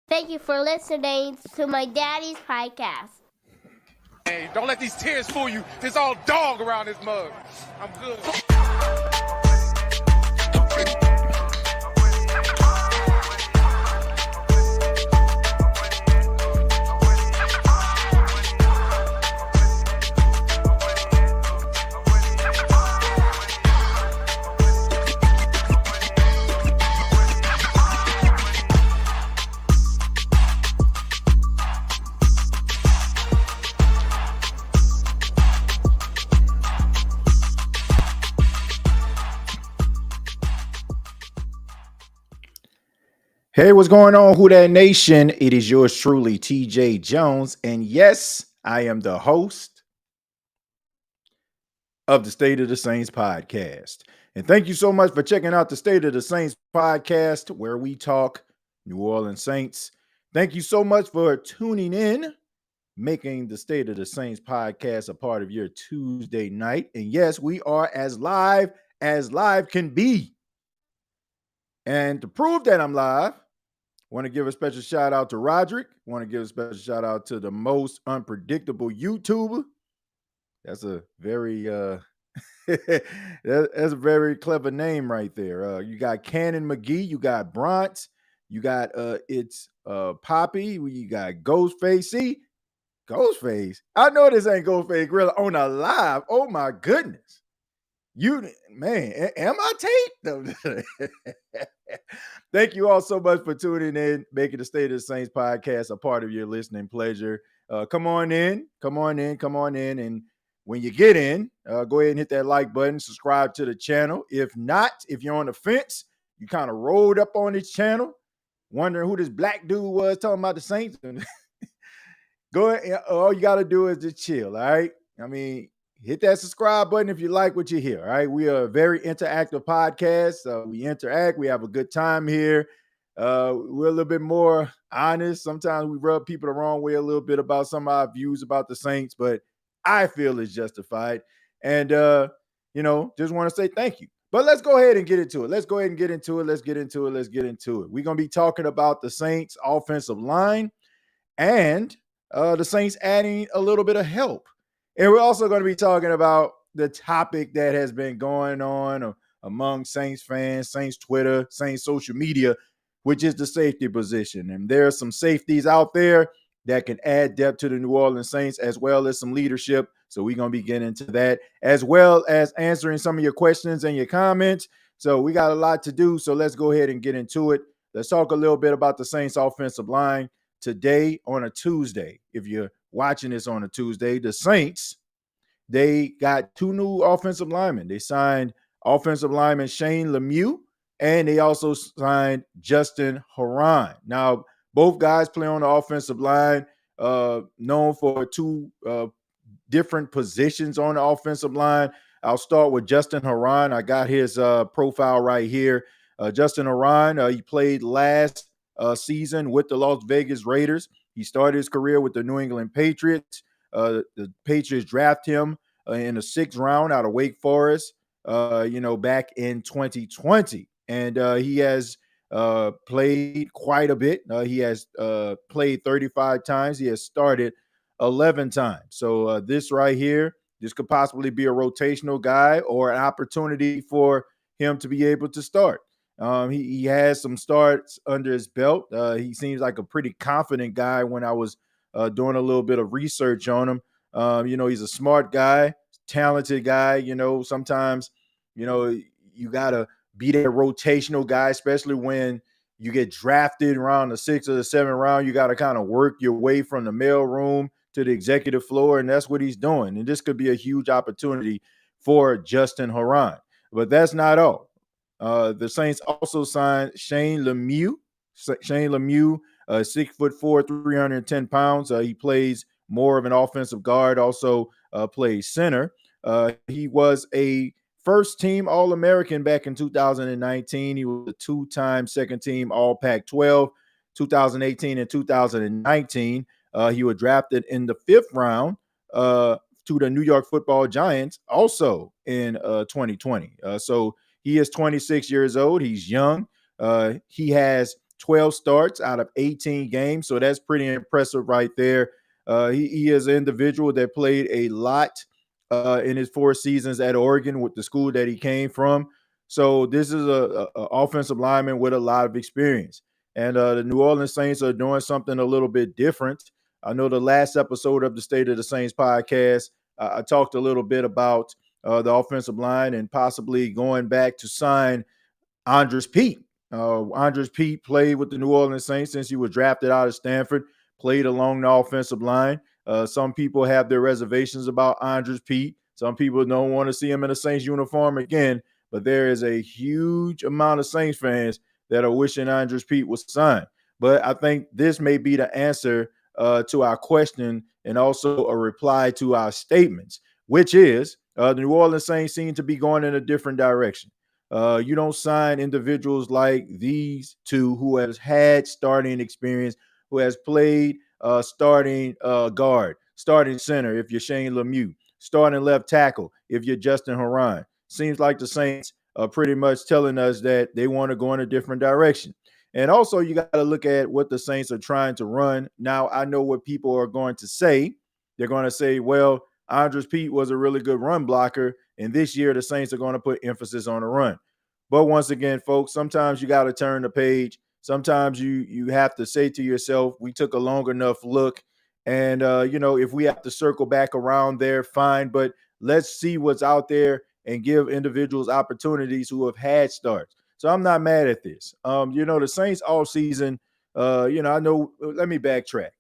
Thank you for listening to my daddy's podcast. Hey, don't let these tears fool you. There's all dog around this mug. I'm good. Hey, what's going on, Who Dat Nation? It is yours truly, TJAY Jones. And yes, I am the host of the State of the Saints podcast. And thank you so much for checking out the State of the Saints podcast, where we talk New Orleans Saints. Thank you so much for tuning in, making the State of the Saints podcast a part of your Tuesday night. And yes, we are as live can be. And to prove that I'm live, want to give a special shout out to Roderick. Want to give a special shout out to the most unpredictable YouTuber. That's a very that's a very clever name right there. You got Cannon McGee, you got Bronx, you got it's Poppy, you got Ghostface. See, Ghostface. I know this ain't Ghostface Gorilla on a live. Oh my goodness. You man, am I taped? Thank you all so much for tuning in, making the State of the Saints podcast a part of your listening pleasure. Come on in. And when you get in, go ahead and hit that like button, subscribe to the channel. If not, if you're on the fence, you kind of rolled up on this channel, wondering who this black dude was talking about the Saints. Go ahead. All you got to do is just chill, all right? I mean, hit that subscribe button if you like what you hear. All right. We are a very interactive podcast. We interact. We have a good time here. We're a little bit more honest. Sometimes we rub people the wrong way a little bit about some of our views about the Saints, but I feel it's justified. And, just want to say thank you. But let's go ahead and get into it. Let's get into it. We're going to be talking about the Saints offensive line and the Saints adding a little bit of help. And we're also going to be talking about the topic that has been going on among Saints fans, Saints Twitter, Saints social media, which is the safety position. And there are some safeties out there that can add depth to the New Orleans Saints, as well as some leadership. So we're going to be getting into that, as well as answering some of your questions and your comments. So we got a lot to do. So let's go ahead and get into it. Let's talk a little bit about the Saints offensive line today on a Tuesday. If you're watching this on a Tuesday, the Saints, they got two new offensive linemen. They signed offensive lineman Shane Lemieux, and they also signed Justin Horan. Now, both guys play on the offensive line, known for two different positions on the offensive line. I'll start with Justin Horan. I got his profile right here. Justin Horan, he played last season with the Las Vegas Raiders. He started his career with the New England Patriots. The Patriots draft him in the 6th round out of Wake Forest, back in 2020. And he has played quite a bit. He has played 35 times. He has started 11 times. So this right here, this could possibly be a rotational guy or an opportunity for him to be able to start. He has some starts under his belt. He seems like a pretty confident guy when I was doing a little bit of research on him. He's a smart guy, talented guy. Sometimes, you got to be that rotational guy, especially when you get drafted around the 6th or the 7th round. You got to kind of work your way from the mail room to the executive floor, and that's what he's doing. And this could be a huge opportunity for Justin Horan. But that's not all. The Saints also signed Shane Lemieux. 6'4", 310 pounds. He plays more of an offensive guard, also plays center. He was a first-team All-American back in 2019. He was a 2-time second-team All-Pac-12, 2018 and 2019. He was drafted in the 5th round to the New York Football Giants, also in 2020. So he is 26 years old. He's young. He has 12 starts out of 18 games. So that's pretty impressive right there. He is an individual that played a lot in his 4 seasons at Oregon with the school that he came from. So this is a offensive lineman with a lot of experience. And the New Orleans Saints are doing something a little bit different. I know the last episode of the State of the Saints podcast, I talked a little bit about the offensive line and possibly going back to sign Andres Pete. Andres Pete played with the New Orleans Saints since he was drafted out of Stanford, played along the offensive line. Some people have their reservations about Andres Pete. Some people don't want to see him in a Saints uniform again, but there is a huge amount of Saints fans that are wishing Andres Pete was signed. But I think this may be the answer to our question and also a reply to our statements, which is the New Orleans Saints seem to be going in a different direction. You don't sign individuals like these two who has had starting experience, who has played starting guard, starting center if you're Shane Lemieux, starting left tackle if you're Justin Horan. Seems like the Saints are pretty much telling us that they want to go in a different direction. And also, you got to look at what the Saints are trying to run. Now, I know what people are going to say. They're going to say, well, Andres Pete was a really good run blocker, and this year the Saints are going to put emphasis on the run. But once again, folks, sometimes you got to turn the page. Sometimes you have to say to yourself, we took a long enough look. And, if we have to circle back around there, fine. But let's see what's out there and give individuals opportunities who have had starts. So I'm not mad at this. The Saints all season, I know, let me backtrack.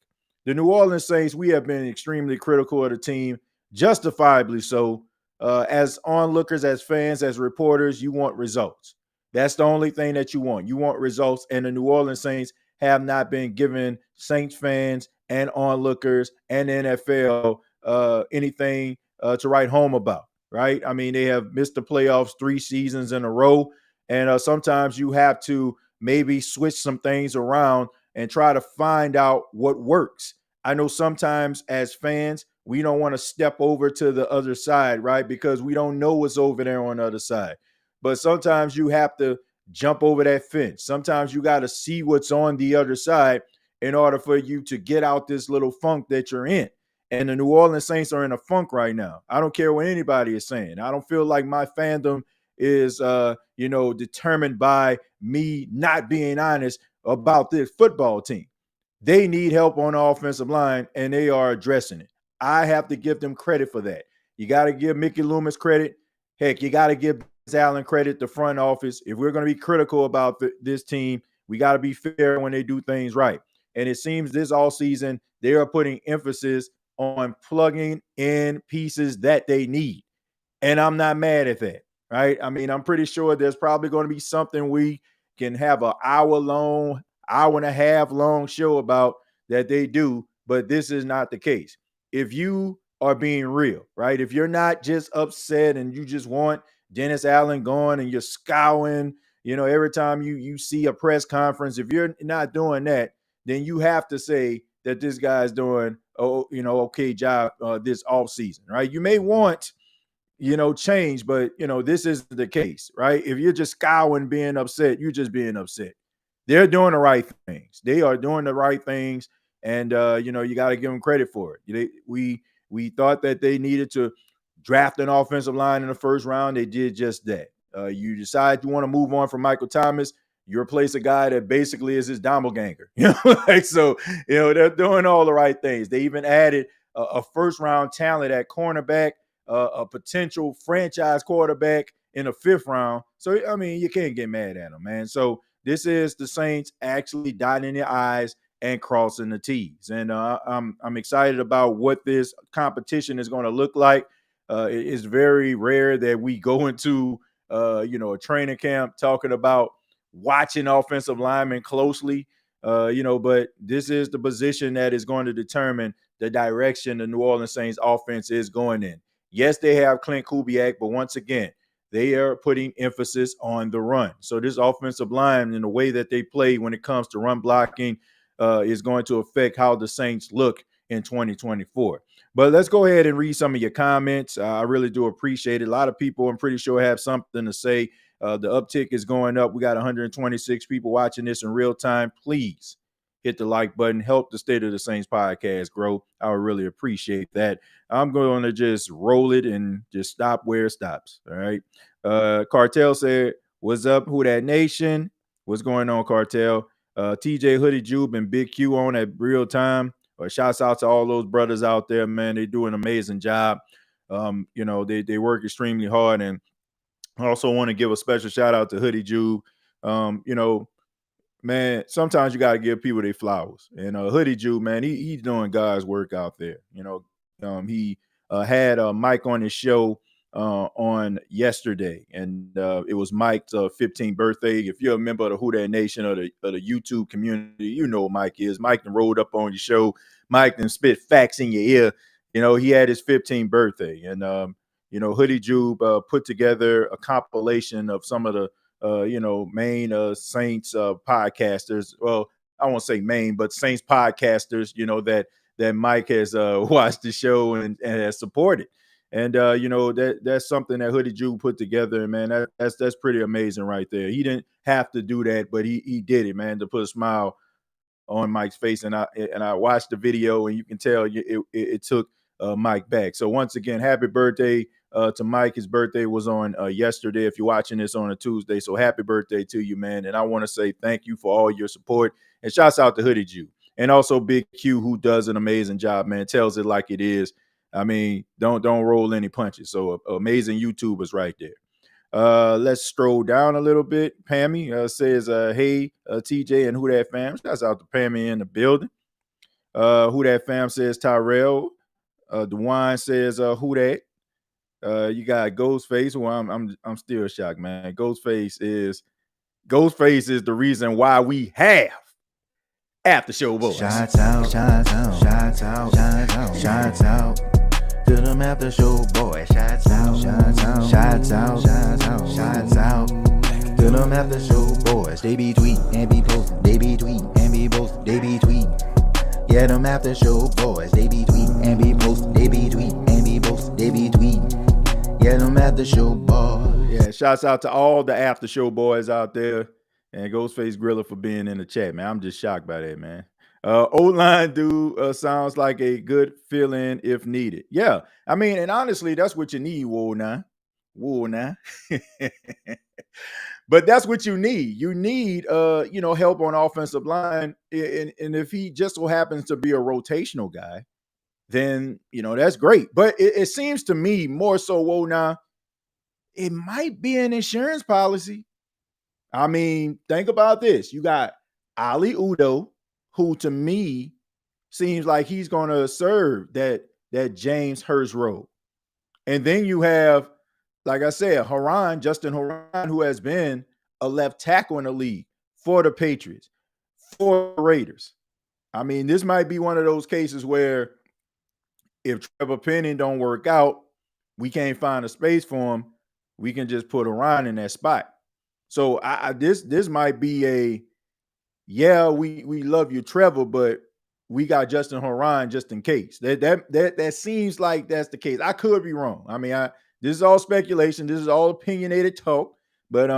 The New Orleans Saints, we have been extremely critical of the team, justifiably so. As onlookers, as fans, as reporters, you want results. That's the only thing that you want. You want results. And the New Orleans Saints have not been giving Saints fans and onlookers and the NFL anything to write home about, right? I mean, they have missed the playoffs 3 seasons in a row. And sometimes you have to maybe switch some things around and try to find out what works. I know sometimes as fans, we don't want to step over to the other side, right? Because we don't know what's over there on the other side. But sometimes you have to jump over that fence. Sometimes you got to see what's on the other side in order for you to get out this little funk that you're in. And the New Orleans Saints are in a funk right now. I don't care what anybody is saying. I don't feel like my fandom is, determined by me not being honest about this football team. They need help on the offensive line, and they are addressing it. I have to give them credit for that. You got to give Mickey Loomis credit. Heck, you got to give Allen credit, the front office. If we're going to be critical about this team, we got to be fair when they do things right. And it seems this all season, they are putting emphasis on plugging in pieces that they need. And I'm not mad at that, right? I mean, I'm pretty sure there's probably going to be something we can have an hour and a half long show about that they do, but this is not the case. If you are being real, right? If you're not just upset and you just want Dennis Allen gone and you're scowling, every time you see a press conference, if you're not doing that, then you have to say that this guy's doing, okay job this offseason, right? You may want, change, but, this is the case, right? If you're just scowling, being upset, you're just being upset. They're doing the right things. They are doing the right things. And, you got to give them credit for it. We thought that they needed to draft an offensive line in the first round. They did just that. You decide you want to move on from Michael Thomas. You replace a guy that basically is his doppelganger. So, they're doing all the right things. They even added a first-round talent at cornerback, a potential franchise quarterback in the 5th round. So, I mean, you can't get mad at them, man. So, this is the Saints actually dotting their I's and crossing the T's. And I'm excited about what this competition is going to look like. It's very rare that we go into, a training camp talking about watching offensive linemen closely, but this is the position that is going to determine the direction the New Orleans Saints offense is going in. Yes, they have Clint Kubiak, but once again, they are putting emphasis on the run. So this offensive line and the way that they play when it comes to run blocking is going to affect how the Saints look in 2024. But let's go ahead and read some of your comments. I really do appreciate it. A lot of people, I'm pretty sure, have something to say. The uptick is going up. We got 126 people watching this in real time. Please hit the like button. Help the State of the Saints podcast grow. I would really appreciate that. I'm going to just roll it and just stop where it stops. All right. Cartel said, "What's up, Who That Nation? What's going on, Cartel? TJ Hoodie Jube and Big Q on at real time. Shouts out to all those brothers out there, man. They do an amazing job. They work extremely hard. And I also want to give a special shout out to Hoodie Jube. Man, sometimes you got to give people their flowers. And Hoodie Jube, man, he's doing God's work out there. He had Mike on his show on yesterday, and it was Mike's 15th birthday. If you're a member of the Who That Nation or the YouTube community, you know who Mike is. Mike done rolled up on your show. Mike done spit facts in your ear. He had his 15th birthday, and Hoodie Jube put together a compilation of some of the main Saints podcasters. Well, I won't say main, but Saints podcasters, that Mike has watched the show and has supported. And that's something that Hoodie Jube put together, and man, that's pretty amazing right there. He didn't have to do that, but he did it, man, to put a smile on Mike's face. And I watched the video, and you can tell it took Mike back. So once again, happy birthday to Mike. His birthday was on yesterday. If you're watching this on a Tuesday, so happy birthday to you, man. And I want to say thank you for all your support, and shouts out to Hoodie Jube. And also Big Q, who does an amazing job, man. Tells it like it is. I mean, don't roll any punches. So amazing YouTubers right there. Let's stroll down a little bit. Pammy says, hey, TJ and Who That Fam. Shouts out to Pammy in the building. Who That Fam says Tyrell. DeWine says, Who That? You got Ghostface. Well, I'm still shocked, man. Ghostface is the reason why we have After Show Boys. Shots out to them After Show Boys. Shots out to them After Show Boys. They be tweet and be posting. They be tweet and be posting. They be tweet. Yeah, them After Show Boys. They be tweet and be posting. They be tweet and be posting. They be tweet. Yeah, them After Show Boys. Yeah, shouts out to all the After Show Boys out there. And Ghostface Griller for being in the chat, man. I'm just shocked by that, man. O-line dude sounds like a good feeling if needed. Yeah, I mean, and honestly, that's what you need, Whoa now. But that's what you need. You need, help on offensive line. And if he just so happens to be a rotational guy, then, that's great. But it seems to me more so, Whoa now, it might be an insurance policy. I mean, think about this. You got Ali Udoh, who to me seems like he's going to serve that James Hurst role. And then you have, like I said, Justin Haran, who has been a left tackle in the league for the Patriots, for the Raiders. I mean, this might be one of those cases where if Trevor Penning don't work out, we can't find a space for him. We can just put Haran in that spot. So this might be we love you, Trevor, but we got Justin Haran just in case. That seems like that's the case. I could be wrong. I mean, this is all speculation. This is all opinionated talk. But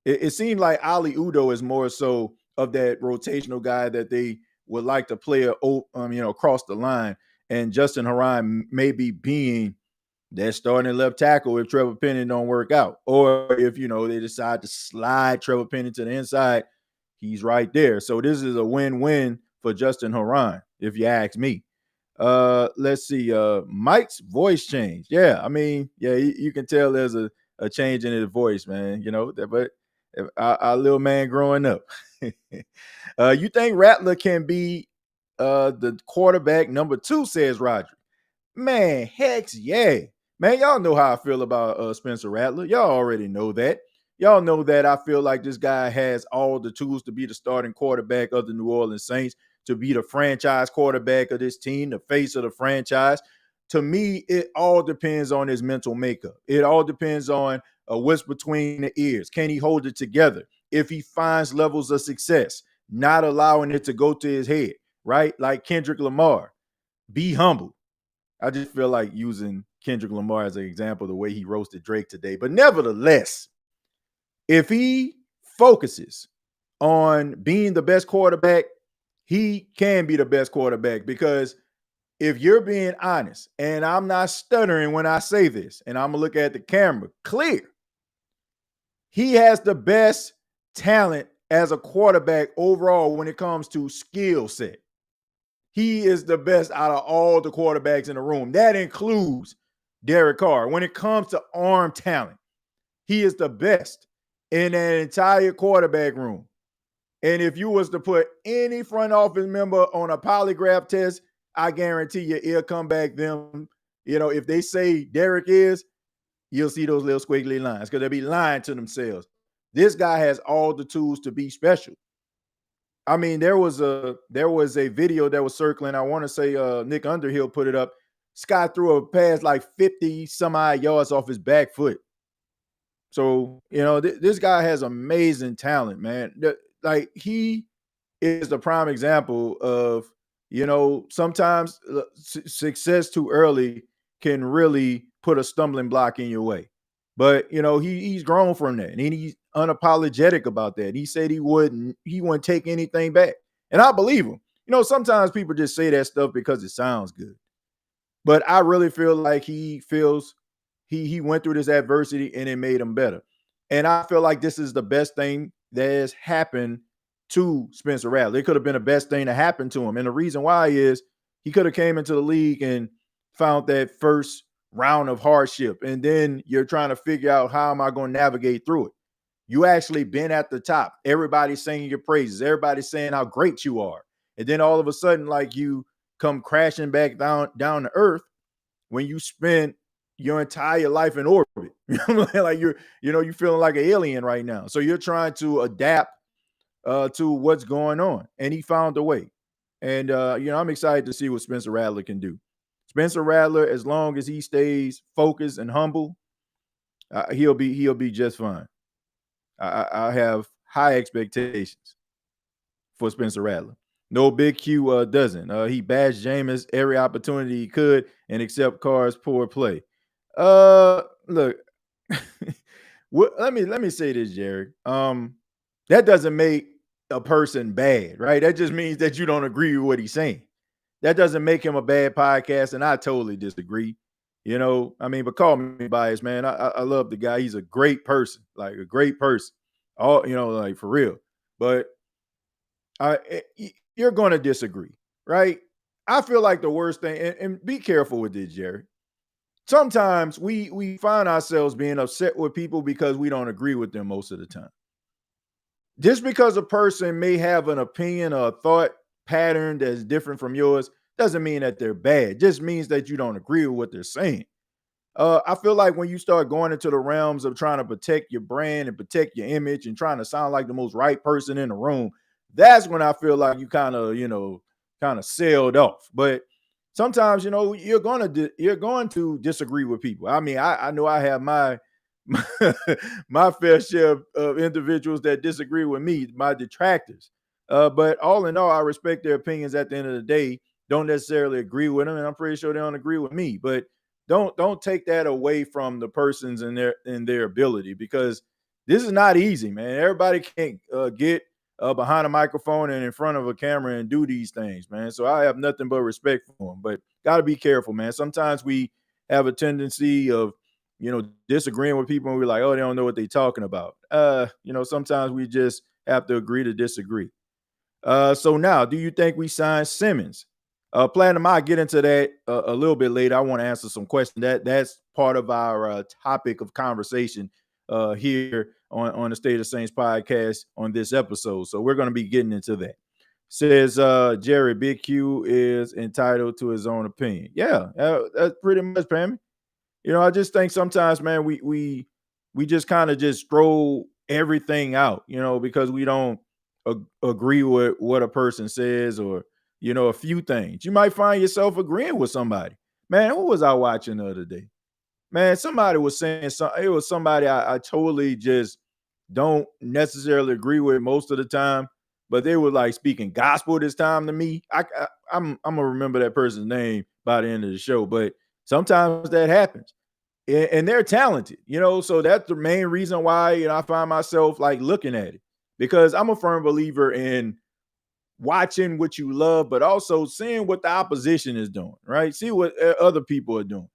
it seemed like Ali Udoh is more so of that rotational guy that they would like to play across the line, and Justin Haran maybe being that starting left tackle if Trevor Penning don't work out, or if they decide to slide Trevor Penning to the inside, he's right there. So this is a win-win for Justin Haran, if you ask me. Let's see. Mike's voice changed. Yeah, I mean, you can tell there's a change in his voice, man. But our little man growing up. You think Rattler can be the quarterback number 2? Says Roger. Man, heck yeah. Man, y'all know how I feel about Spencer Rattler. Y'all already know that. Y'all know that I feel like this guy has all the tools to be the starting quarterback of the New Orleans Saints, to be the franchise quarterback of this team, the face of the franchise. To me, it all depends on his mental makeup. It all depends on what's between the ears. Can he hold it together? If he finds levels of success, not allowing it to go to his head, right? Like Kendrick Lamar, be humble. I just feel like using Kendrick Lamar as an example, the way he roasted Drake today. But nevertheless, If he focuses on being the best quarterback, he can be the best quarterback, because if you're being honest, and I'm not stuttering when I say this, and I'm going to look at the camera clear, he has the best talent as a quarterback overall when it comes to skill set. He is the best out of all the quarterbacks in the room. That includes Derek Carr. When it comes to arm talent, he is the best in an entire quarterback room. And if you was to put any front office member on a polygraph test, I guarantee you it'll come back them. If they say Derek is, you'll see those little squiggly lines, because they'll be lying to themselves. This guy has all the tools to be special. I mean, there was a video that was circling. I want to say Nick Underhill put it up. Scott threw a pass like 50 some odd yards off his back foot. So, this guy has amazing talent, man. Like, he is the prime example of, sometimes success too early can really put a stumbling block in your way. But, he's grown from that, and he's unapologetic about that. He said he wouldn't take anything back. And I believe him. Sometimes people just say that stuff because it sounds good. But I really feel like he feels he went through this adversity and it made him better. And I feel like this is the best thing that has happened to Spencer Rattler. It could have been the best thing to happen to him. And the reason why is he could have came into the league and found that first round of hardship. And then you're trying to figure out, how am I going to navigate through it? You actually been at the top. Everybody's singing your praises. Everybody's saying how great you are. And then all of a sudden, like, you come crashing back down to earth when you spent your entire life in orbit. Like, you're feeling like an alien right now. So you're trying to adapt to what's going on. And he found a way. And I'm excited to see what Spencer Rattler can do. Spencer Rattler, as long as he stays focused and humble, he'll be just fine. I have high expectations for Spencer Rattler. No, Big Q doesn't. He bashed Jameis every opportunity he could and accept Carr's poor play. Look, let me say this, Jerry. That doesn't make a person bad, right? That just means that you don't agree with what he's saying. That doesn't make him a bad podcast, and I totally disagree. But call me biased, man. I love the guy. He's a great person, like a great person. Like, for real. But you're going to disagree, right? I feel like the worst thing, and be careful with this, Jerry. Sometimes we find ourselves being upset with people because we don't agree with them most of the time. Just because a person may have an opinion or a thought pattern that's different from yours doesn't mean that they're bad. It just means that you don't agree with what they're saying. I feel like when you start going into the realms of trying to protect your brand and protect your image and trying to sound like the most right person in the room, that's when I feel like you kind of sailed off. But sometimes, you're going to disagree with people. I mean, I know I have my fair share of individuals that disagree with me, my detractors. But all in all, I respect their opinions at the end of the day. Don't necessarily agree with them, and I'm pretty sure they don't agree with me. But don't take that away from the persons and their ability, because this is not easy, man. Everybody can't get behind a microphone and in front of a camera and do these things, man. So I have nothing but respect for them. But got to be careful, man. Sometimes we have a tendency of disagreeing with people and we're like, oh, they don't know what they're talking about. Sometimes we just have to agree to disagree. So now, do you think we sign Simmons? Platinum, I'll get into that a little bit later. I want to answer some questions. That's part of our topic of conversation here on the State of Saints podcast on this episode. So we're going to be getting into that. Says Jerry, Big Q is entitled to his own opinion. Yeah, that's pretty much, Pammy. I just think sometimes, man, we just kind of just throw everything out, because we don't agree with what a person says, or a few things. You might find yourself agreeing with somebody. Man, who was I watching the other day? Man, somebody was saying something. It was somebody I totally just don't necessarily agree with most of the time, but they were like speaking gospel this time to me. I'm gonna remember that person's name by the end of the show, but sometimes that happens. and they're talented, so that's the main reason why I find myself like looking at it, because I'm a firm believer in watching what you love, but also seeing what the opposition is doing, right? See what other people are doing.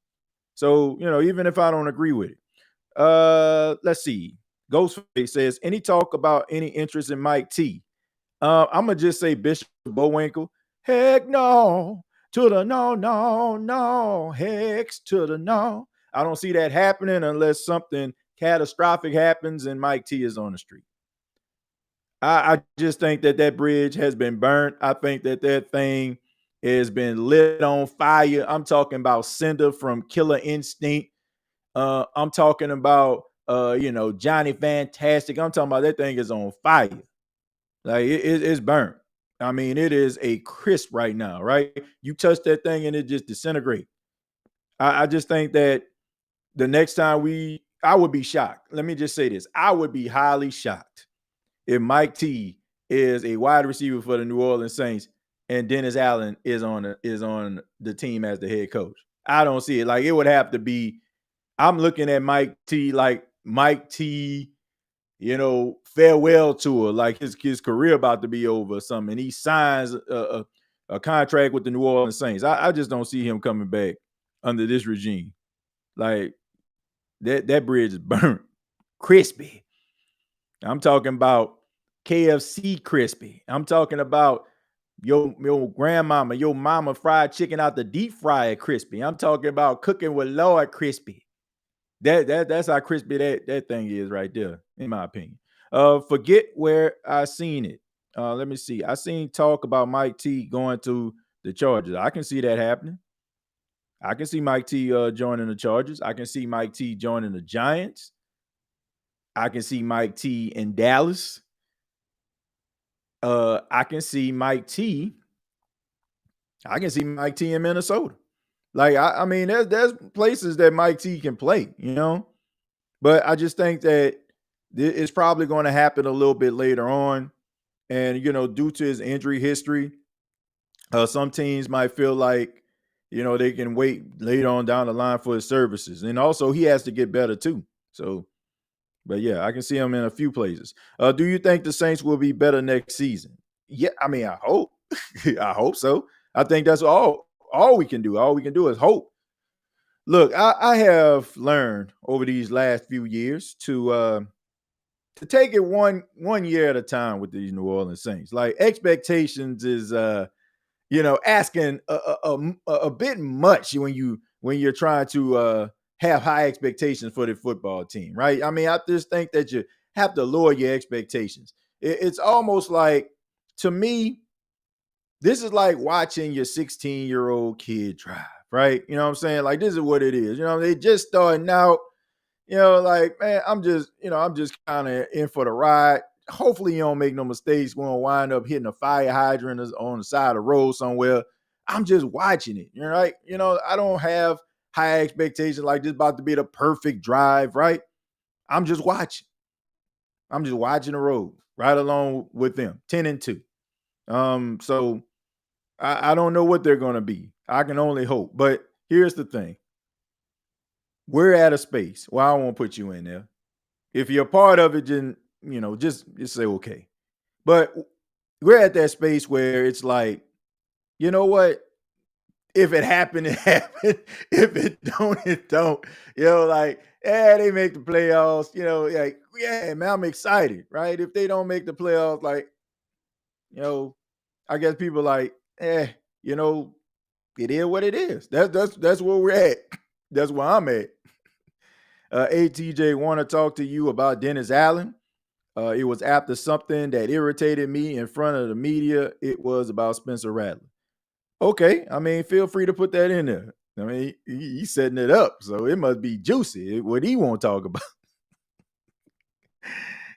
So, even if I don't agree with it. Let's see. Ghostface says, any talk about any interest in Mike T? I'm gonna just say Bishop Bowinkle. Heck no. To the no, no, no. Hex to the no. I don't see that happening unless something catastrophic happens and Mike T is on the street. I just think that bridge has been burnt. I think that thing has been lit on fire. I'm talking about Cinder from Killer Instinct. I'm talking about Johnny Fantastic. I'm talking about that thing is on fire. Like it's burnt. I mean, it is a crisp right now, right? You touch that thing and it just disintegrates. I just think that the next time I would be shocked. Let me just say this. I would be highly shocked if Mike T is a wide receiver for the New Orleans Saints and Dennis Allen is on the team as the head coach. I don't see it. Like, it would have to be, I'm looking at Mike T like Mike T, farewell tour, like his career about to be over or something. And he signs a contract with the New Orleans Saints. I just don't see him coming back under this regime. Like, that bridge is burnt. Crispy. I'm talking about KFC crispy. I'm talking about your grandmama, your mama fried chicken out the deep fryer crispy. I'm talking about cooking with Lord crispy. That's how crispy that thing is right there, in my opinion. Forget where I seen it. Let me see. I seen talk about Mike T going to the Chargers. I can see that happening. I can see Mike T joining the Chargers. I can see Mike T joining the Giants. I can see Mike T in Dallas. I can see Mike T. I can see Mike T in Minnesota. Like, I mean, there's places that Mike T can play, But I just think that it's probably going to happen a little bit later on. And, due to his injury history, some teams might feel like, they can wait later on down the line for his services. And also, he has to get better too. So, but yeah, I can see him in a few places. Do you think the Saints will be better next season? Yeah, I mean, I hope. I hope so. I think that's all we can do. All we can do is hope. Look, I have learned over these last few years to take it one year at a time with these New Orleans Saints. Like, expectations is asking a bit much when you're trying to have high expectations for the football team, right? I mean, I just think that you have to lower your expectations. It's almost like, to me, this is like watching your 16-year-old kid drive, right? You know what I'm saying? Like, this is what it is. They just starting out, like, man, I'm just kind of in for the ride. Hopefully you don't make no mistakes. We won't wind up hitting a fire hydrant on the side of the road somewhere. I'm just watching it. Right? I don't have high expectations like this about to be the perfect drive, right? I'm just watching. I'm just watching the road right along with them, 10-2. So I don't know what they're going to be. I can only hope. But here's the thing. We're at a space. Well, I won't put you in there. If you're a part of it, then, just say okay. But we're at that space where it's like, you know what? If it happened, it happened. If it don't, it don't. Like, they make the playoffs. Like, yeah, man, I'm excited, right? If they don't make the playoffs, like, I guess people like, it is what it is. That's where we're at. That's where I'm at. TJ, want to talk to you about Dennis Allen. It was after something that irritated me in front of the media. It was about Spencer Rattler. Okay, I mean, feel free to put that in there. I mean, he's setting it up, so it must be juicy. What he won't talk about.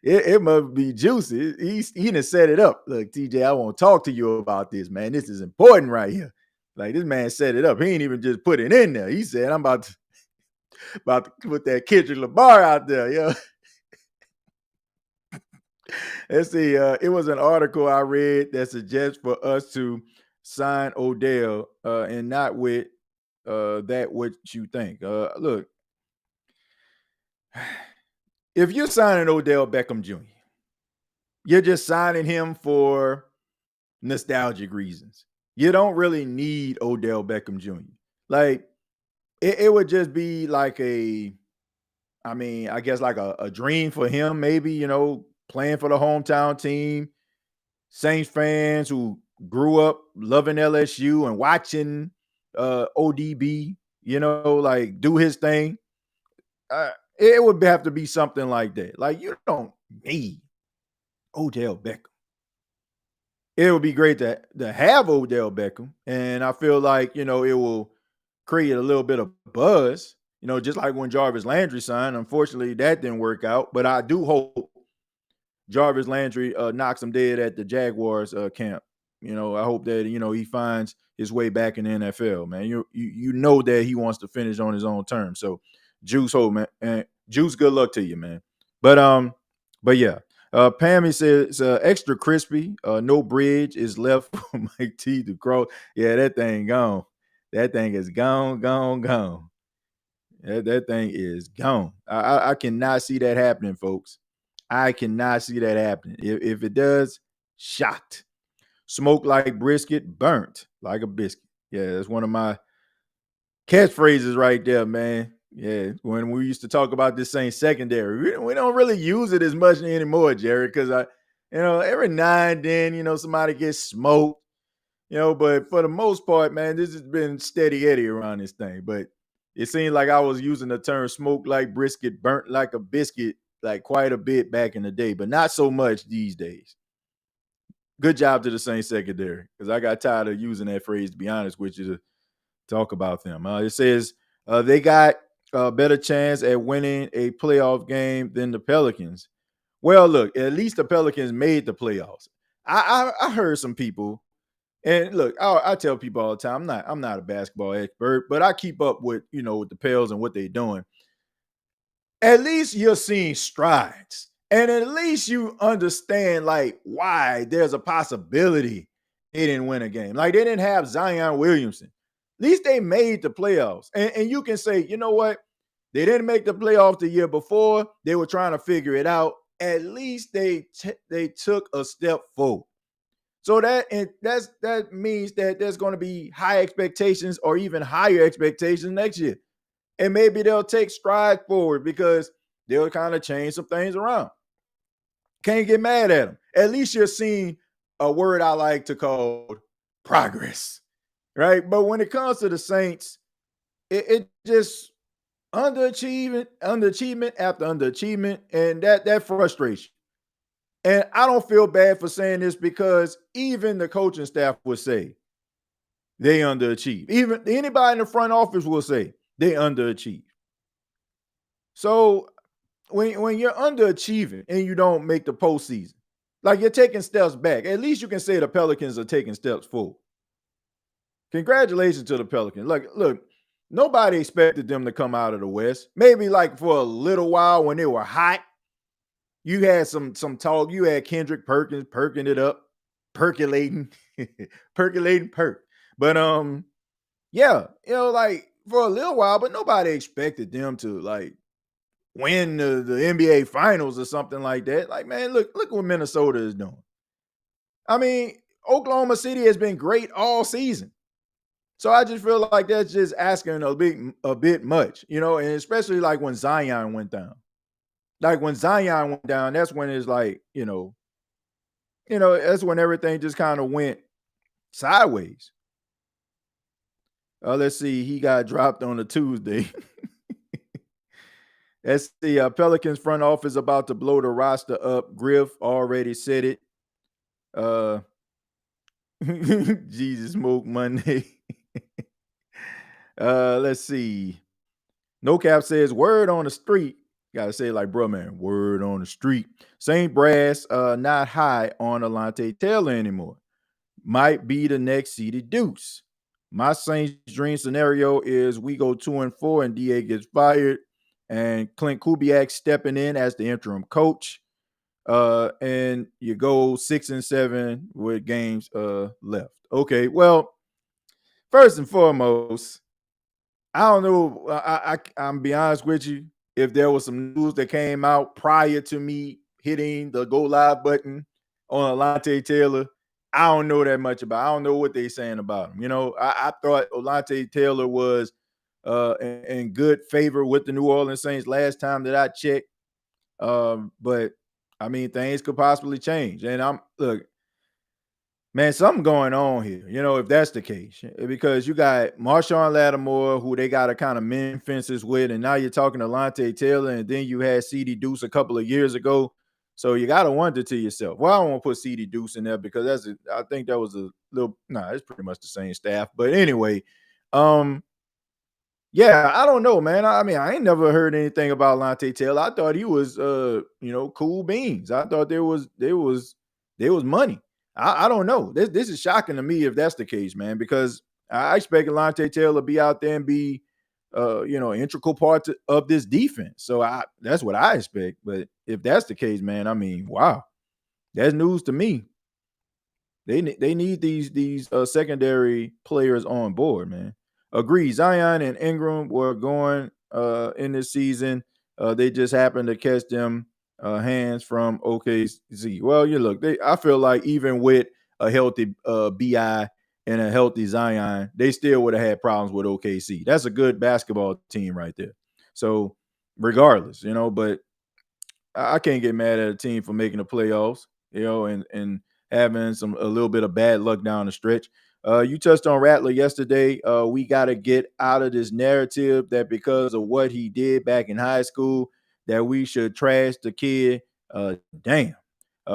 It must be juicy. He done set it up. Look, TJ, I won't talk to you about this, man. This is important right here. Like, this man set it up. He ain't even just put it in there. He said, I'm about to put that Kendrick Lamar out there, Let's see. It was an article I read that suggests for us to sign Odell and not with that what you think. Look, if you're signing Odell Beckham Jr., you're just signing him for nostalgic reasons. You don't really need Odell Beckham Jr. Like, it would just be like I guess like a dream for him, maybe, playing for the hometown team. Saints fans who grew up loving LSU and watching ODB, like do his thing. It would have to be something like that. Like, you don't need Odell Beckham. It would be great to have Odell Beckham. And I feel like, it will create a little bit of buzz, just like when Jarvis Landry signed. Unfortunately, that didn't work out. But I do hope Jarvis Landry knocks him dead at the Jaguars camp. I hope that, he finds his way back in the NFL, man. You know that he wants to finish on his own terms. So Juice, hope, man. And Juice, good luck to you, man. But yeah. Pammy says extra crispy. No bridge is left for my teeth to cross. Yeah, that thing gone. That thing is gone. That thing is gone. I cannot see that happening, folks. I cannot see that happening. If it does, shocked. Smoke like brisket, burnt like a biscuit. Yeah, that's one of my catchphrases right there, man. Yeah, when we used to talk about this same secondary, we don't really use it as much anymore, Jerry, because every now and then, somebody gets smoked, but for the most part, man, this has been steady Eddie around this thing. But it seemed like I was using the term smoke like brisket, burnt like a biscuit, like quite a bit back in the day, but not so much these days. Good job to the Saints secondary, because I got tired of using that phrase, to be honest with you, to talk about them. It says they got a better chance at winning a playoff game than the Pelicans. Well, look, at least the Pelicans made the playoffs. I heard some people, and look, I tell people all the time, I'm not a basketball expert, but I keep up with with the Pels and what they're doing. At least you're seeing strides, and at least you understand like why there's a possibility they didn't win a game. Like, they didn't have Zion Williamson. At least they made the playoffs. And you can say, you know what? They didn't make the playoffs the year before. They were trying to figure it out. At least they took a step forward. So that means that there's going to be high expectations or even higher expectations next year. And maybe they'll take strides forward because they'll kind of change some things around. Can't get mad at them. At least you're seeing a word I like to call progress. Right? But when it comes to the Saints, it just underachievement after underachievement, and that frustration. And I don't feel bad for saying this because even the coaching staff would say they underachieve. Even anybody in the front office will say they underachieve. So when you're underachieving and you don't make the postseason, like you're taking steps back, at least you can say the Pelicans are taking steps forward. Congratulations to the Pelicans. Look, nobody expected them to come out of the West. Maybe like for a little while when they were hot, you had some talk. You had Kendrick Perkins perking it up, percolating, percolating perk. But yeah, like for a little while, but nobody expected them to like win the NBA Finals or something like that. Like, man, look what Minnesota is doing. I mean, Oklahoma City has been great all season. So I just feel like that's just asking a bit much, and especially like when Zion went down. Like when Zion went down, that's when it's like, that's when everything just kind of went sideways. Let's see, he got dropped on a Tuesday. That's the Pelicans front office about to blow the roster up. Griff already said it. Jesus Smoke Monday. Let's see. No Cap says word on the street. Gotta say it like, bro, man, word on the street. Saint Brass not high on Alante Taylor anymore. Might be the next seeded Deuce. My Saints dream scenario is we go 2-4 and DA gets fired and Clint Kubiak stepping in as the interim coach. And you go 6-7 with games left. Okay, well, first and foremost, I don't know. I'm be honest with you. if there was some news that came out prior to me hitting the go live button on Alontae Taylor. I don't know that much about. I don't know what they're saying about him. I thought Alontae Taylor was in good favor with the New Orleans Saints last time that I checked. But I mean, things could possibly change. And man, something going on here, if that's the case, because you got Marshawn Lattimore, who they got to kind of mend fences with, and now you're talking to Alontae Taylor, and then you had CD Deuce a couple of years ago. So you got to wonder to yourself, well, I don't want to put CD Deuce in there because I think that was a little, it's pretty much the same staff. But anyway, yeah, I don't know, man. I mean, I ain't never heard anything about Alontae Taylor. I thought he was, cool beans. I thought there was money. I don't know. This is shocking to me if that's the case, man, because I expect Alontae Taylor to be out there and be, an integral part of this defense. So that's what I expect. But if that's the case, man, I mean, wow, that's news to me. They need these secondary players on board, man. Agree. Zion and Ingram were going in this season. They just happened to catch them hands from OKC. Well, I feel like even with a healthy BI and a healthy Zion, they still would have had problems with OKC. That's a good basketball team right there. So regardless, but I can't get mad at a team for making the playoffs, and having a little bit of bad luck down the stretch. You touched on Rattler yesterday. We got to get out of this narrative that because of what he did back in high school, that we should trash the kid. Damn.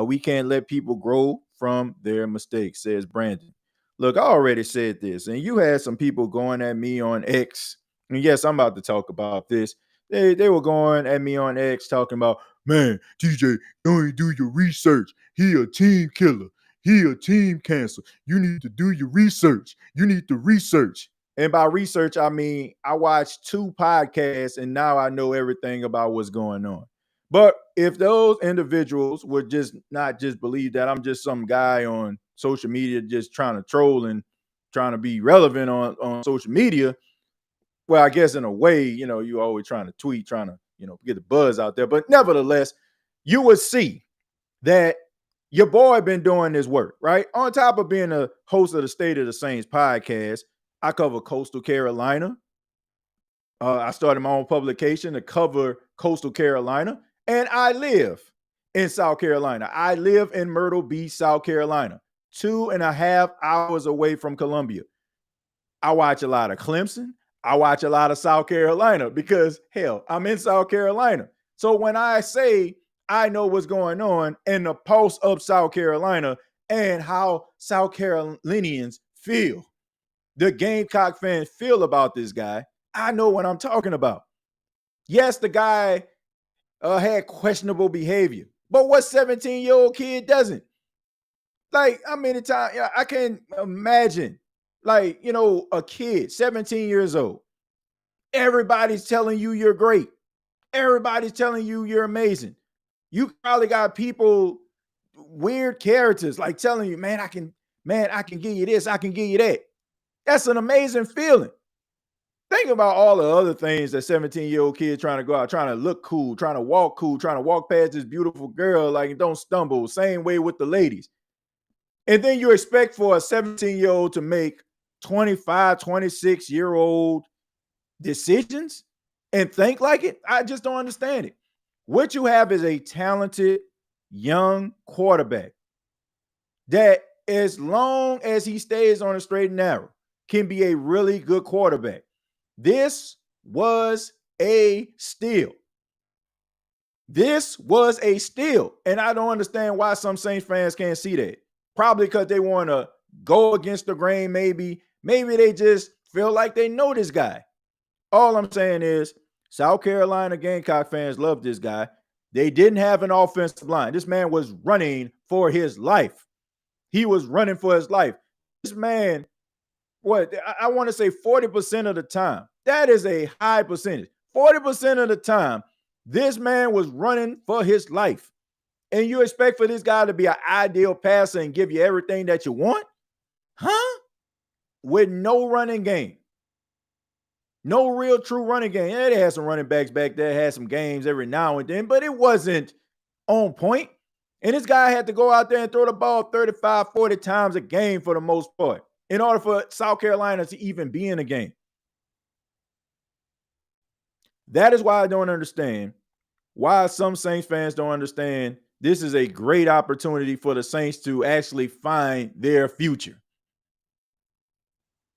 We can't let people grow from their mistakes, says Brandon. Look, I already said this, and you had some people going at me on X. And yes, I'm about to talk about this. They were going at me on X talking about, man, TJ, you ain't do your research. He a team killer. He a team cancer. You need to do your research. You need to research. And by research, I mean I watched 2 podcasts and now I know everything about what's going on. But if those individuals would just not just believe that I'm just some guy on social media just trying to troll and trying to be relevant on social media, well, I guess in a way, you always trying to tweet, trying to, get the buzz out there. But nevertheless, you would see that your boy been doing this work, right? On top of being a host of the State of the Saints podcast, I cover Coastal Carolina. I started my own publication to cover Coastal Carolina, and I live in South Carolina. I live in Myrtle Beach, South Carolina, 2.5 hours away from Columbia. I watch a lot of Clemson. I watch a lot of South Carolina because, hell, I'm in South Carolina. So when I say I know what's going on in the pulse of South Carolina and how South Carolinians feel, the Gamecock fans feel about this guy, I know what I'm talking about. Yes, the guy had questionable behavior, but what 17-year-old kid doesn't? Like, how many times I can imagine, a kid, 17 years old, everybody's telling you you're great. Everybody's telling you you're amazing. You probably got people, weird characters, like telling you, man, I can give you this, I can give you that. That's an amazing feeling. Think about all the other things that 17-year-old kids trying to go out, trying to look cool, trying to walk cool, trying to walk past this beautiful girl, like don't stumble. Same way with the ladies. And then you expect for a 17-year-old to make 25, 26-year-old decisions and think like it. I just don't understand it. What you have is a talented young quarterback that, as long as he stays on a straight and narrow, can be a really good quarterback. This was a steal. This was a steal. And I don't understand why some Saints fans can't see that. Probably because they want to go against the grain, maybe. Maybe they just feel like they know this guy. All I'm saying is South Carolina Gamecock fans love this guy. They didn't have an offensive line. This man was running for his life. He was running for his life. This man, I want to say 40% of the time. That is a high percentage. 40% of the time, this man was running for his life. And you expect for this guy to be an ideal passer and give you everything that you want? Huh? With no running game. No real true running game. Yeah, they had some running backs back there, had some games every now and then, but it wasn't on point. And this guy had to go out there and throw the ball 35, 40 times a game for the most part in order for South Carolina to even be in a game. That is why I don't understand why some Saints fans don't understand this is a great opportunity for the Saints to actually find their future.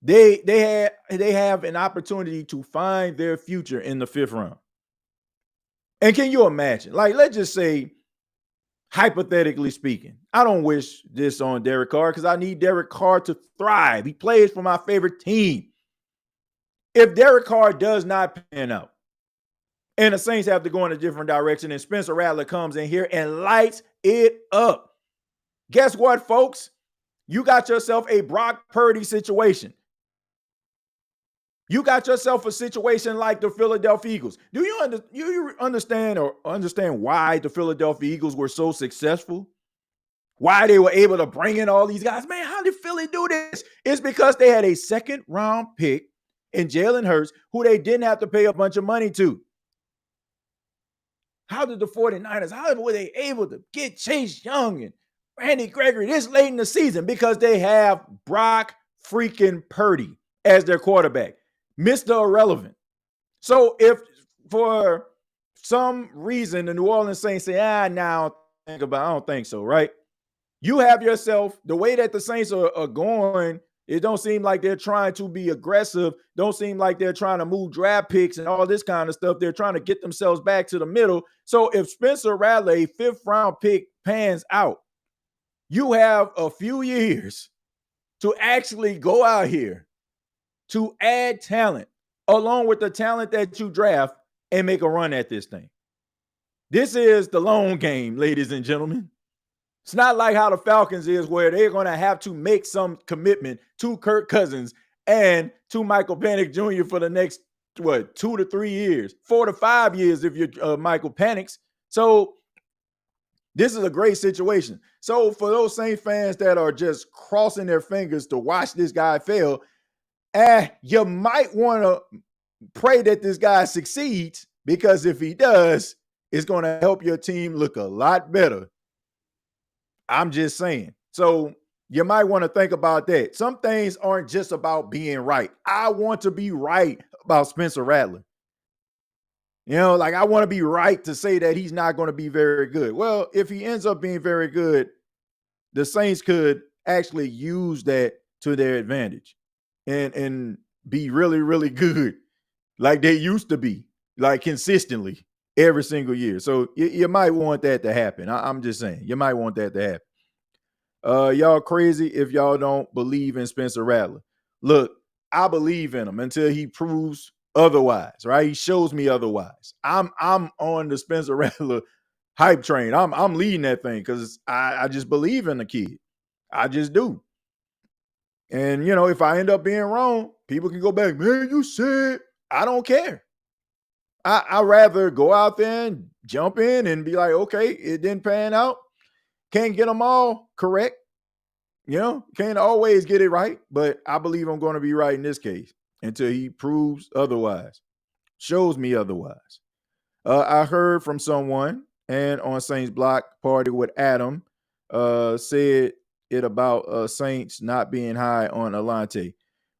They have an opportunity to find their future in the 5th round. And can you imagine? Like, let's just say, hypothetically speaking, I don't wish this on Derek Carr because I need Derek Carr to thrive. He plays for my favorite team. If Derek Carr does not pan out and the Saints have to go in a different direction and Spencer Rattler comes in here and lights it up, guess what, folks? You got yourself a Brock Purdy situation. You got yourself a situation like the Philadelphia Eagles. Do you understand why the Philadelphia Eagles were so successful? Why they were able to bring in all these guys? Man, how did Philly do this? It's because they had a 2nd-round pick in Jalen Hurts who they didn't have to pay a bunch of money to. How did the 49ers, how were they able to get Chase Young and Randy Gregory this late in the season? Because they have Brock freaking Purdy as their quarterback. Mr. Irrelevant. So if for some reason the New Orleans Saints say, now I don't think so, right? You have yourself, the way that the Saints are going, it don't seem like they're trying to be aggressive. Don't seem like they're trying to move draft picks and all this kind of stuff. They're trying to get themselves back to the middle. So if Spencer Rattler, a 5th-round pick, pans out, you have a few years to actually go out here to add talent along with the talent that you draft and make a run at this thing. This is the long game, ladies and gentlemen. It's not like how the Falcons is where they're going to have to make some commitment to Kirk Cousins and to Michael Penix Jr. for the next, 2 to 3 years, 4 to 5 years if you're Michael Penix. So this is a great situation. So for those Saints fans that are just crossing their fingers to watch this guy fail, you might want to pray that this guy succeeds, because if he does, it's going to help your team look a lot better. I'm just saying. So you might want to think about that. Some things aren't just about being right. I want to be right about Spencer Rattler. You know, like I want to be right to say that he's not going to be very good. Well, if he ends up being very good, the Saints could actually use that to their advantage and be really, really good like they used to be, like consistently every single year. So you might want that to happen. I'm just saying, you might want that to happen. Y'all crazy if y'all don't believe in Spencer Rattler. Look, I believe in him until he proves otherwise, right? He shows me otherwise. I'm on the Spencer Rattler hype train. I'm leading that thing because I just believe in the kid. I just do. And, you know, if I end up being wrong, people can go back, man, you said, I don't care. I'd rather go out there and jump in and be like, okay, it didn't pan out. Can't get them all correct. You know, can't always get it right, but I believe I'm going to be right in this case until he proves otherwise, shows me otherwise. I heard from someone and on Saints Block Party with Adam said it about Saints not being high on Alante.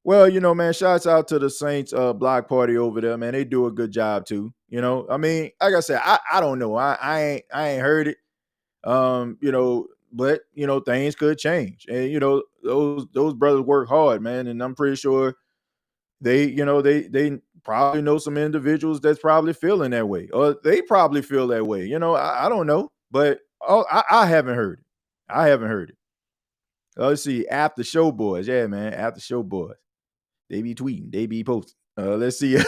Well, you know, man, shouts out to the Saints block party over there, man. They do a good job too. You know, I mean, like I said, I don't know. I ain't heard it. You know, but you know, things could change. And you know, those brothers work hard, man. And I'm pretty sure they, you know, they probably know some individuals that's probably feeling that way. Or they probably feel that way. You know, I don't know. But I haven't heard it. I haven't heard it. Let's see. After show boys. Yeah, man. After show boys. They be tweeting. They be posting. Let's see.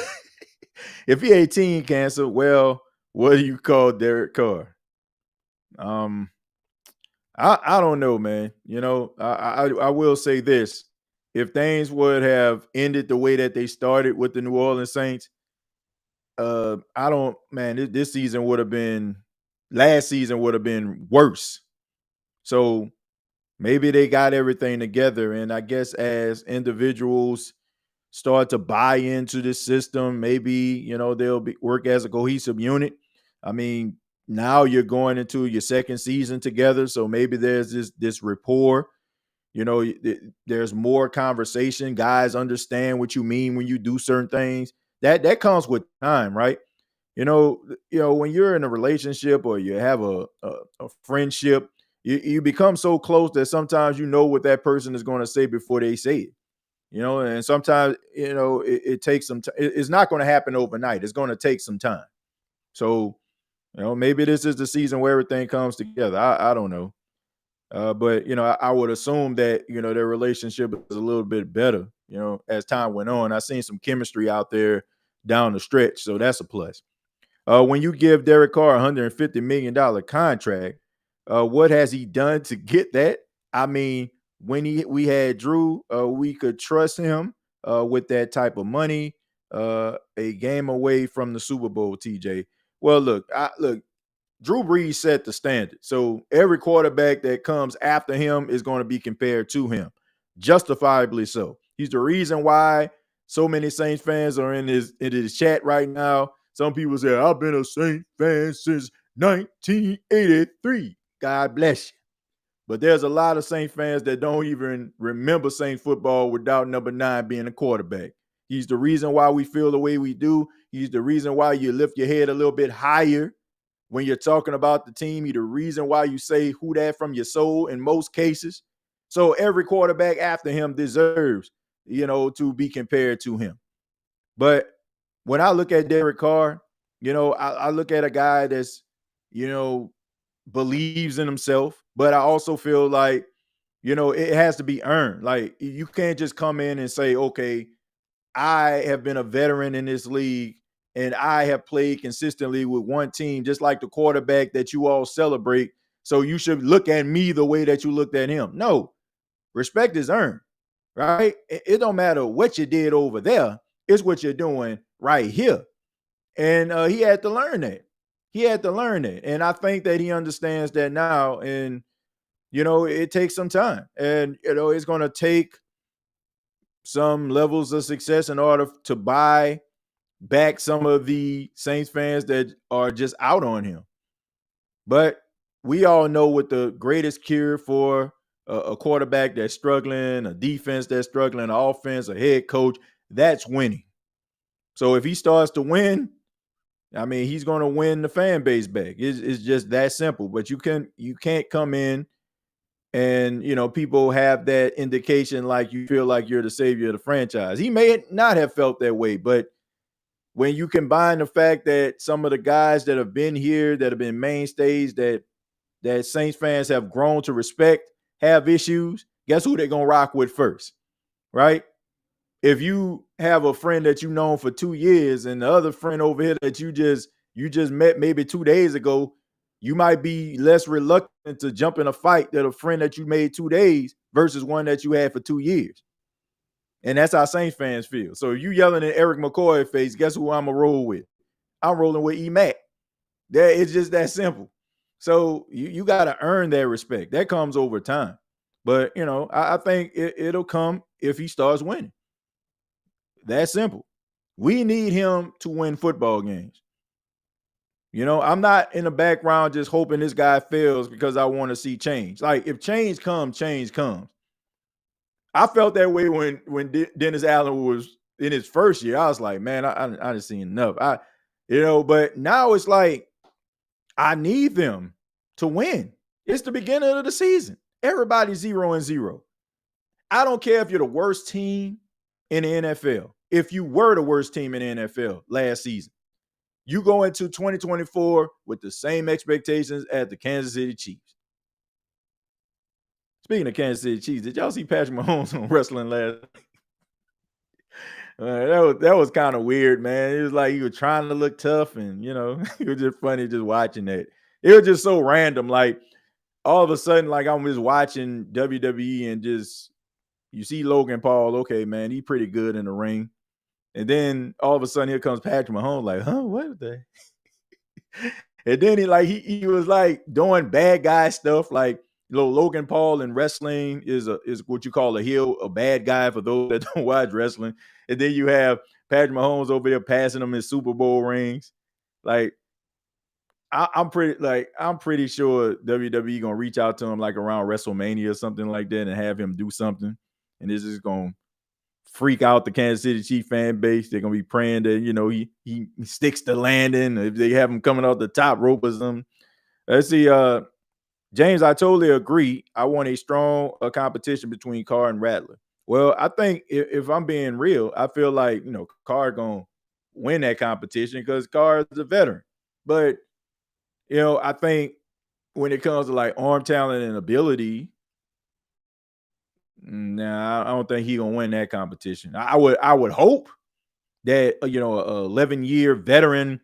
If he 18 cancer, well, what do you call Derek Carr? I don't know, man. You know, I will say this. If things would have ended the way that they started with the New Orleans Saints, I don't, man, this season would have been, last season would have been worse. So maybe they got everything together. And I guess as individuals start to buy into this system. Maybe, they'll work as a cohesive unit. I mean, now you're going into your second season together, so maybe there's this rapport. There's more conversation. Guys understand what you mean when you do certain things. That comes with time, right? When you're in a relationship or you have a friendship, you become so close that sometimes you know what that person is going to say before they say it. And sometimes it takes some time. It's not going to happen overnight. It's going to take some time. So maybe this is the season where everything comes together. I don't know. But I would assume that their relationship is a little bit better as time went on. I seen some chemistry out there down the stretch, so that's a plus. When you give Derek Carr $150 million contract, what has he done to get that? I mean, when we had Drew, we could trust him with that type of money. A game away from the Super Bowl, TJ. Well, look, Drew Brees set the standard. So every quarterback that comes after him is going to be compared to him, justifiably so. He's the reason why so many Saints fans are in his chat right now. Some people say, I've been a Saints fan since 1983. God bless you. But there's a lot of Saints fans that don't even remember Saints football without number 9 being a quarterback. He's the reason why we feel the way we do. He's the reason why you lift your head a little bit higher when you're talking about the team. He's the reason why you say who that from your soul in most cases. So every quarterback after him deserves, to be compared to him. But when I look at Derek Carr, I look at a guy that's, believes in himself, but I also feel like, it has to be earned. Like, you can't just come in and say, okay, I have been a veteran in this league and I have played consistently with one team, just like the quarterback that you all celebrate. So you should look at me the way that you looked at him. No, respect is earned, right? It don't matter what you did over there. It's what you're doing right here. And he had to learn that. And I think that he understands that now. And, it takes some time. And, it's going to take some levels of success in order to buy back some of the Saints fans that are just out on him. But we all know what the greatest cure for a quarterback that's struggling, a defense that's struggling, an offense, a head coach, that's winning. So if he starts to win, I mean, he's going to win the fan base back. It's just that simple. But you can't come in and, people have that indication like you feel like you're the savior of the franchise. He may not have felt that way, but when you combine the fact that some of the guys that have been here, that have been mainstays, that Saints fans have grown to respect, have issues, guess who they're going to rock with first, right? If you have a friend that you've known for 2 years and the other friend over here that you just met maybe 2 days ago, you might be less reluctant to jump in a fight than a friend that you made 2 days versus one that you had for 2 years. And that's how Saints fans feel. So if you yelling at Eric McCoy's face, guess who I'm going to roll with? I'm rolling with E-Mac. It's just that simple. So you got to earn that respect. That comes over time. But, I think it'll come if he starts winning. That simple. We need him to win football games. I'm not in the background just hoping this guy fails because I want to see change. Like, if change comes, change comes. I felt that way when Dennis Allen was in his first year. I was like, man, I just seen enough. But now it's like, I need them to win. It's the beginning of the season. Everybody's 0-0. I don't care if you're the worst team in the NFL. If you were the worst team in the NFL last season, you go into 2024 with the same expectations as the Kansas City Chiefs. Speaking of Kansas City Chiefs, did y'all see Patrick Mahomes on wrestling last night? That was kind of weird, man. It was like he was trying to look tough, and it was just funny just watching that. It was just so random. Like, all of a sudden, like, I'm just watching WWE and just you see Logan Paul. Okay, man, he's pretty good in the ring. And then all of a sudden, here comes Patrick Mahomes. Like, huh? What the? And then he was like doing bad guy stuff. Like, Logan Paul in wrestling is what you call a bad guy for those that don't watch wrestling. And then you have Patrick Mahomes over there passing them his Super Bowl rings. Like I'm pretty sure WWE gonna reach out to him like around WrestleMania or something like that and have him do something. And this is gonna freak out the Kansas City Chiefs fan base. They're gonna be praying that he sticks the landing. If they have him coming off the top rope or something. Let's see. James, I totally agree. I want a strong competition between Carr and Rattler. Well, I think if I'm being real, I feel like Carr gonna win that competition because Carr is a veteran. But I think when it comes to like arm talent and ability, nah, I don't think he gonna win that competition. I would hope that a 11-year veteran,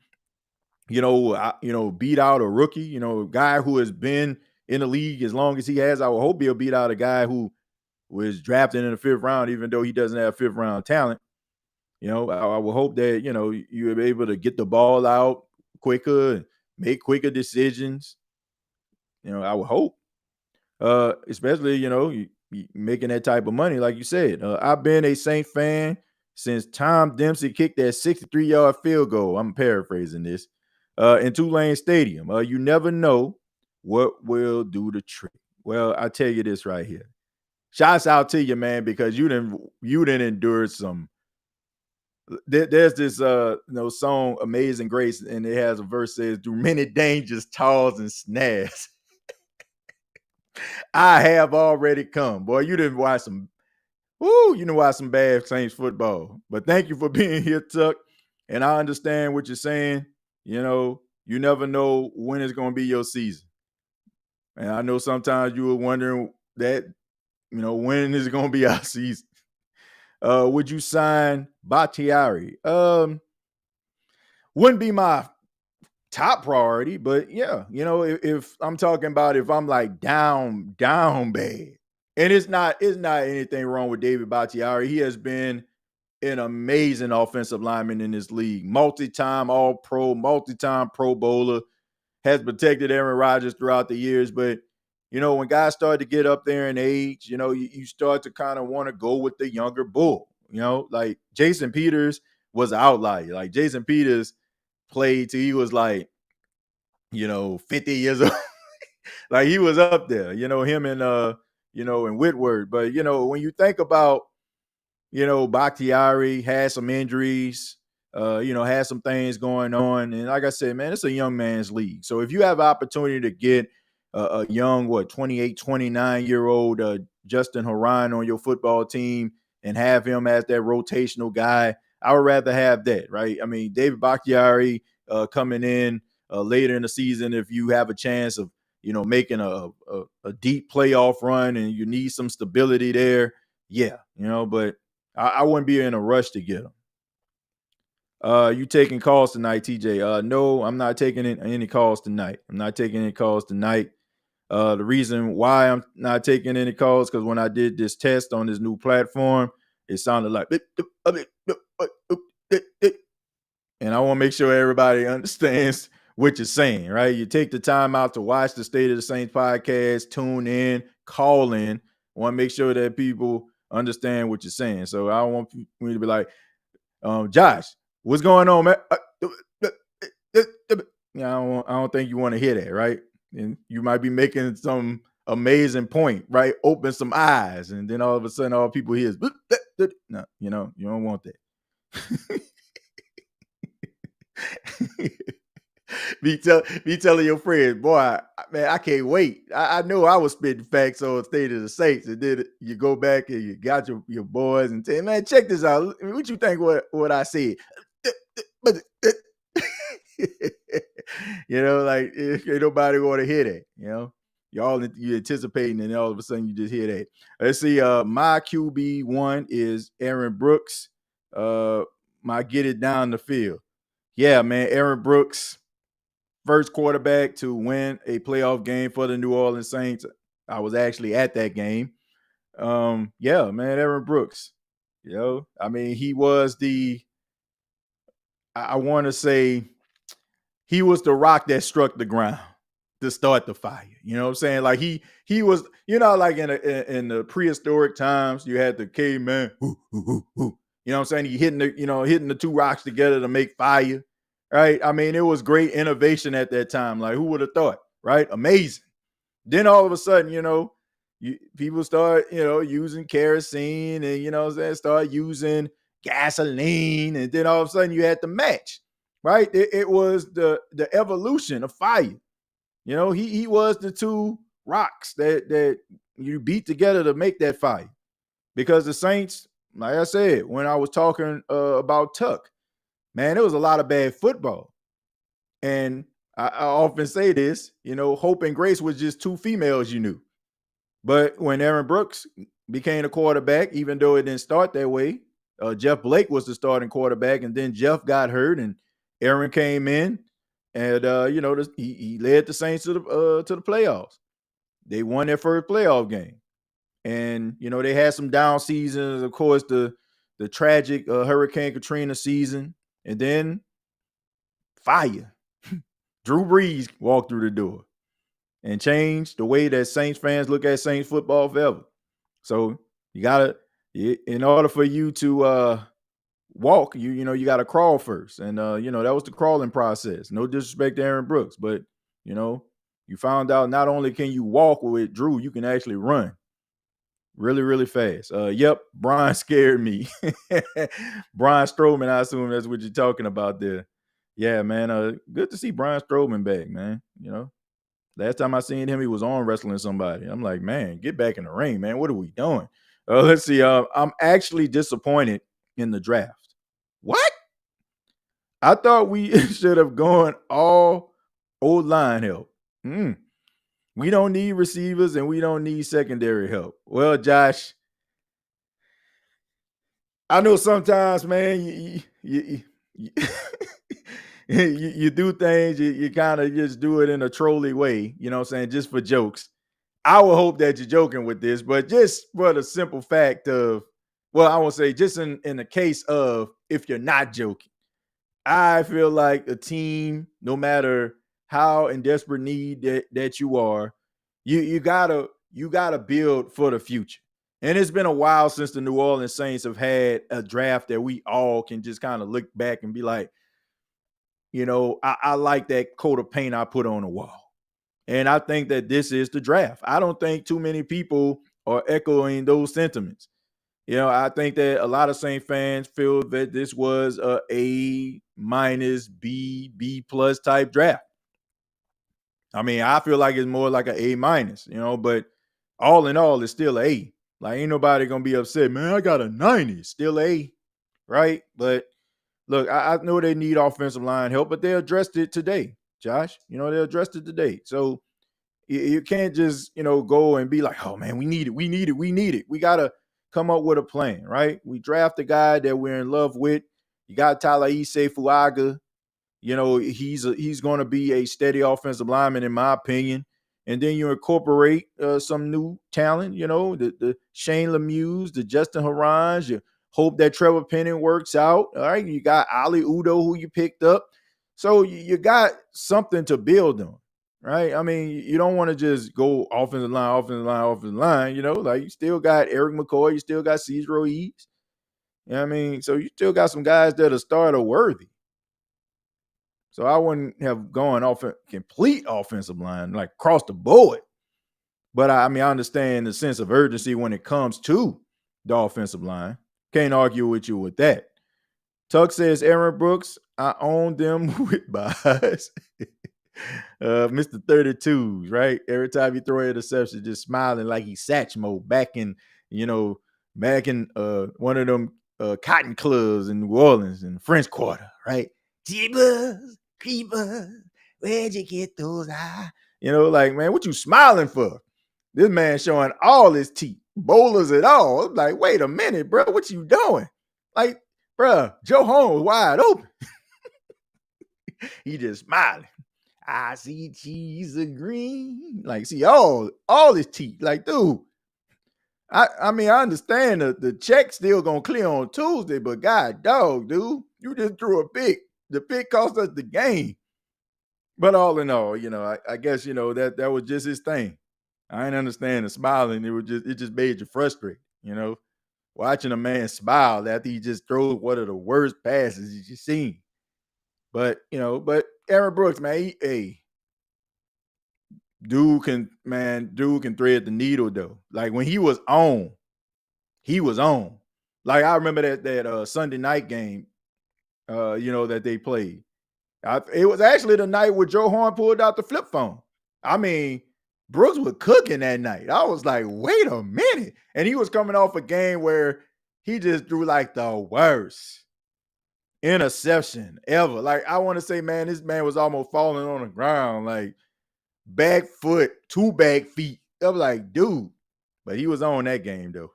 beat out a rookie, a guy who has been in the league as long as he has. I would hope he'll beat out a guy who was drafted in the 5th round, even though he doesn't have 5th round talent. I would hope that you're able to get the ball out quicker and make quicker decisions. I would hope, especially you making that type of money, like you said. I've been a Saint fan since Tom Dempsey kicked that 63-yard field goal. I'm paraphrasing this in Tulane Stadium. You never know what will do the trick. Well, I tell you this right here. Shouts out to you, man, because you didn't endure some. There's this song Amazing Grace, and it has a verse says, "Through many dangers, toils, and snares, I have already come." Boy, you didn't watch some. You didn't watch some bad Saints football. But thank you for being here, Tuck. And I understand what you're saying. You never know when it's going to be your season. And I know sometimes you were wondering that, when is it going to be our season? Would you sign Bakhtiari? Wouldn't be my top priority, but yeah, if I'm talking about if I'm like down bad, and it's not anything wrong with David Bakhtiari. He has been an amazing offensive lineman in this league, multi-time All-Pro, multi-time Pro Bowler, has protected Aaron Rodgers throughout the years. But when guys start to get up there in age, you start to kind of want to go with the younger bull. Like Jason Peters was an outlier. Like Jason Peters played till he was like 50 years old. Like he was up there, him and and Whitworth. But when you think about Bakhtiari had some injuries, had some things going on, and like I said, man, it's a young man's league. So if you have opportunity to get a young 28, 29-year-old Justin Horan on your football team and have him as that rotational guy, I would rather have that, right? I mean, David Bakhtiari coming in later in the season, if you have a chance of making a deep playoff run and you need some stability there, yeah, but I wouldn't be in a rush to get him. You taking calls tonight, TJ? No, I'm not taking any calls tonight. I'm not taking any calls tonight. The reason why I'm not taking any calls because when I did this test on this new platform, it sounded like, and I want to make sure everybody understands what you're saying, right? You take the time out to watch the State of the Saints podcast, tune in, call in. I want to make sure that people understand what you're saying. So I don't want me to be like, Josh, what's going on, man? I don't think you want to hear that, right? And you might be making some amazing point, right? Open some eyes, and then all of a sudden, all people hear is, no, you don't want that. be telling your friends, boy, man, I can't wait. I know I was spitting facts on State of the Saints, and then you go back and you got your boys and say, man, check this out. What you think what I said? Like ain't nobody want to hear that. You anticipating, and all of a sudden you just hear that. Let's see. My QB1 is Aaron Brooks. My get it down the field. Yeah, man, Aaron Brooks, first quarterback to win a playoff game for the New Orleans Saints. I was actually at that game. Yeah, man, Aaron Brooks. I mean, he was I want to say he was the rock that struck the ground. to start the fire. You know what I'm saying? Like he was, you know, like in the prehistoric times, you had the caveman, you know what I'm saying? He hitting the two rocks together to make fire, right? I mean, it was great innovation at that time. Like, who would have thought, right? Amazing. Then all of a sudden, people start, using kerosene and, what I'm saying, start using gasoline. And then all of a sudden you had the match, right? It was the evolution of fire. He was the two rocks that you beat together to make that fire. Because the Saints, like I said, when I was talking about Tuck, man, there was a lot of bad football. And I often say this, Hope and Grace was just two females you knew. But when Aaron Brooks became a quarterback, even though it didn't start that way, Jeff Blake was the starting quarterback, and then Jeff got hurt, and Aaron came in, and he led the Saints to the playoffs. They won their first playoff game, and they had some down seasons. Of course, the tragic Hurricane Katrina season, and then fire. Drew Brees walked through the door and changed the way that Saints fans look at Saints football forever. So you gotta, in order for you to walk, you gotta crawl first, and that was the crawling process. No disrespect to Aaron Brooks, but you found out not only can you walk with Drew, you can actually run really, really fast. Yep, Brian scared me. Brian Strowman, I assume that's what you're talking about there. Yeah, man. Good to see Brian Strowman back, man. Last time I seen him, he was on wrestling somebody. I'm like, man, get back in the ring, man. What are we doing? Let's see. I'm actually disappointed in the draft. What? I thought we should have gone all O-line help. We don't need receivers and we don't need secondary help. Well, Josh, I know sometimes, man, you you do things, you kind of just do it in a trolly way, you know what I'm saying, just for jokes. I would hope that you're joking with this, but just for the simple fact of, well, I won't say just in the case of if you're not joking, I feel like a team, no matter how in desperate need that you are, you gotta build for the future. And it's been a while since the New Orleans Saints have had a draft that we all can just kind of look back and be like, I like that coat of paint I put on the wall. And I think that this is the draft. I don't think too many people are echoing those sentiments. I think that a lot of Saint fans feel that this was A minus, B plus type draft. I mean, I feel like it's more like an A minus, but all in all, it's still an A. Like, ain't nobody going to be upset, man, I got a 90, still A, right? But look, I know they need offensive line help, but they addressed it today, Josh. They addressed it today. So you can't just, go and be like, oh, man, we need it. We got to come up with a plan, right? We draft a guy that we're in love with. You got Talaise Fuaga. He's going to be a steady offensive lineman, in my opinion. And then you incorporate some new talent, the Shane Lemieux, the Justin Harans. You hope that Trevor Penning works out. All right. You got Ali Udo, who you picked up. So you got something to build on, right? I mean, you don't want to just go offensive line. Like you still got Eric McCoy. You still got Cesar Eads. So you still got some guys that are starter worthy. So I wouldn't have gone off complete offensive line, like across the board. But I understand the sense of urgency when it comes to the offensive line. Can't argue with you with that. Tuck says, Aaron Brooks, I own them with bias. Mr. 32s, right? Every time you throw an interception, just smiling like he's Satchmo back in one of them cotton clubs in New Orleans in the French Quarter, right? Jeebus, creepers, where'd you get those eyes? Like, man, what you smiling for? This man showing all his teeth, bowlers at all. I'm like, wait a minute, bro, what you doing? Like, bro, Joe Holmes was wide open. He just smiling. I see cheese of green. Like, see all his teeth. Like, dude, I understand the check still gonna clear on Tuesday, but God dog, dude, you just threw a pick. The pick cost us the game. But all in all, I guess that was just his thing. I didn't understand the smiling. It just made you frustrated. Watching a man smile after he just throws one of the worst passes you've seen. But Aaron Brooks, man, dude can thread the needle though. Like when he was on. Like I remember that Sunday night game, that they played. It was actually the night where Joe Horn pulled out the flip phone. I mean, Brooks was cooking that night. I was like, wait a minute. And he was coming off a game where he just threw like the worst interception ever. Like, I want to say, man, this man was almost falling on the ground, like back foot, two back feet. I was like, dude. But he was on that game, though.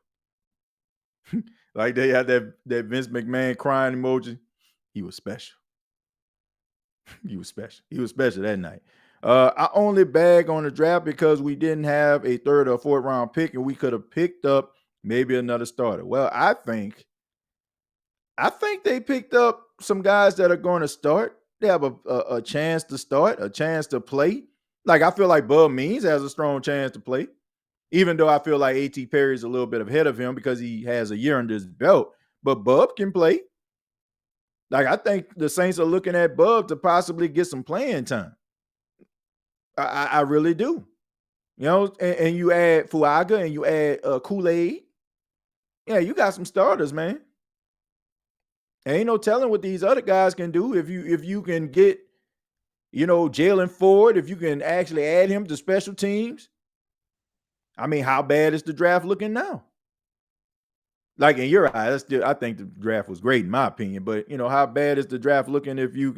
Like they had that Vince McMahon crying emoji. He was special. He was special. He was special that night. I only bag on the draft because we didn't have a third or fourth round pick, and we could have picked up maybe another starter. Well, I think they picked up some guys that are going to start. They have a chance to start, a chance to play. Like I feel like Bub Means has a strong chance to play, even though I feel like A.T. Perry's a little bit ahead of him because he has a year under his belt. But Bub can play. Like I think the Saints are looking at Bub to possibly get some playing time. I really do. And you add Fuaga and you add Kool-Aid. Yeah, you got some starters, man. Ain't no telling what these other guys can do if you can get, Jalen Ford, if you can actually add him to special teams. I mean, how bad is the draft looking now? Like in your eyes, I think the draft was great in my opinion. But how bad is the draft looking if you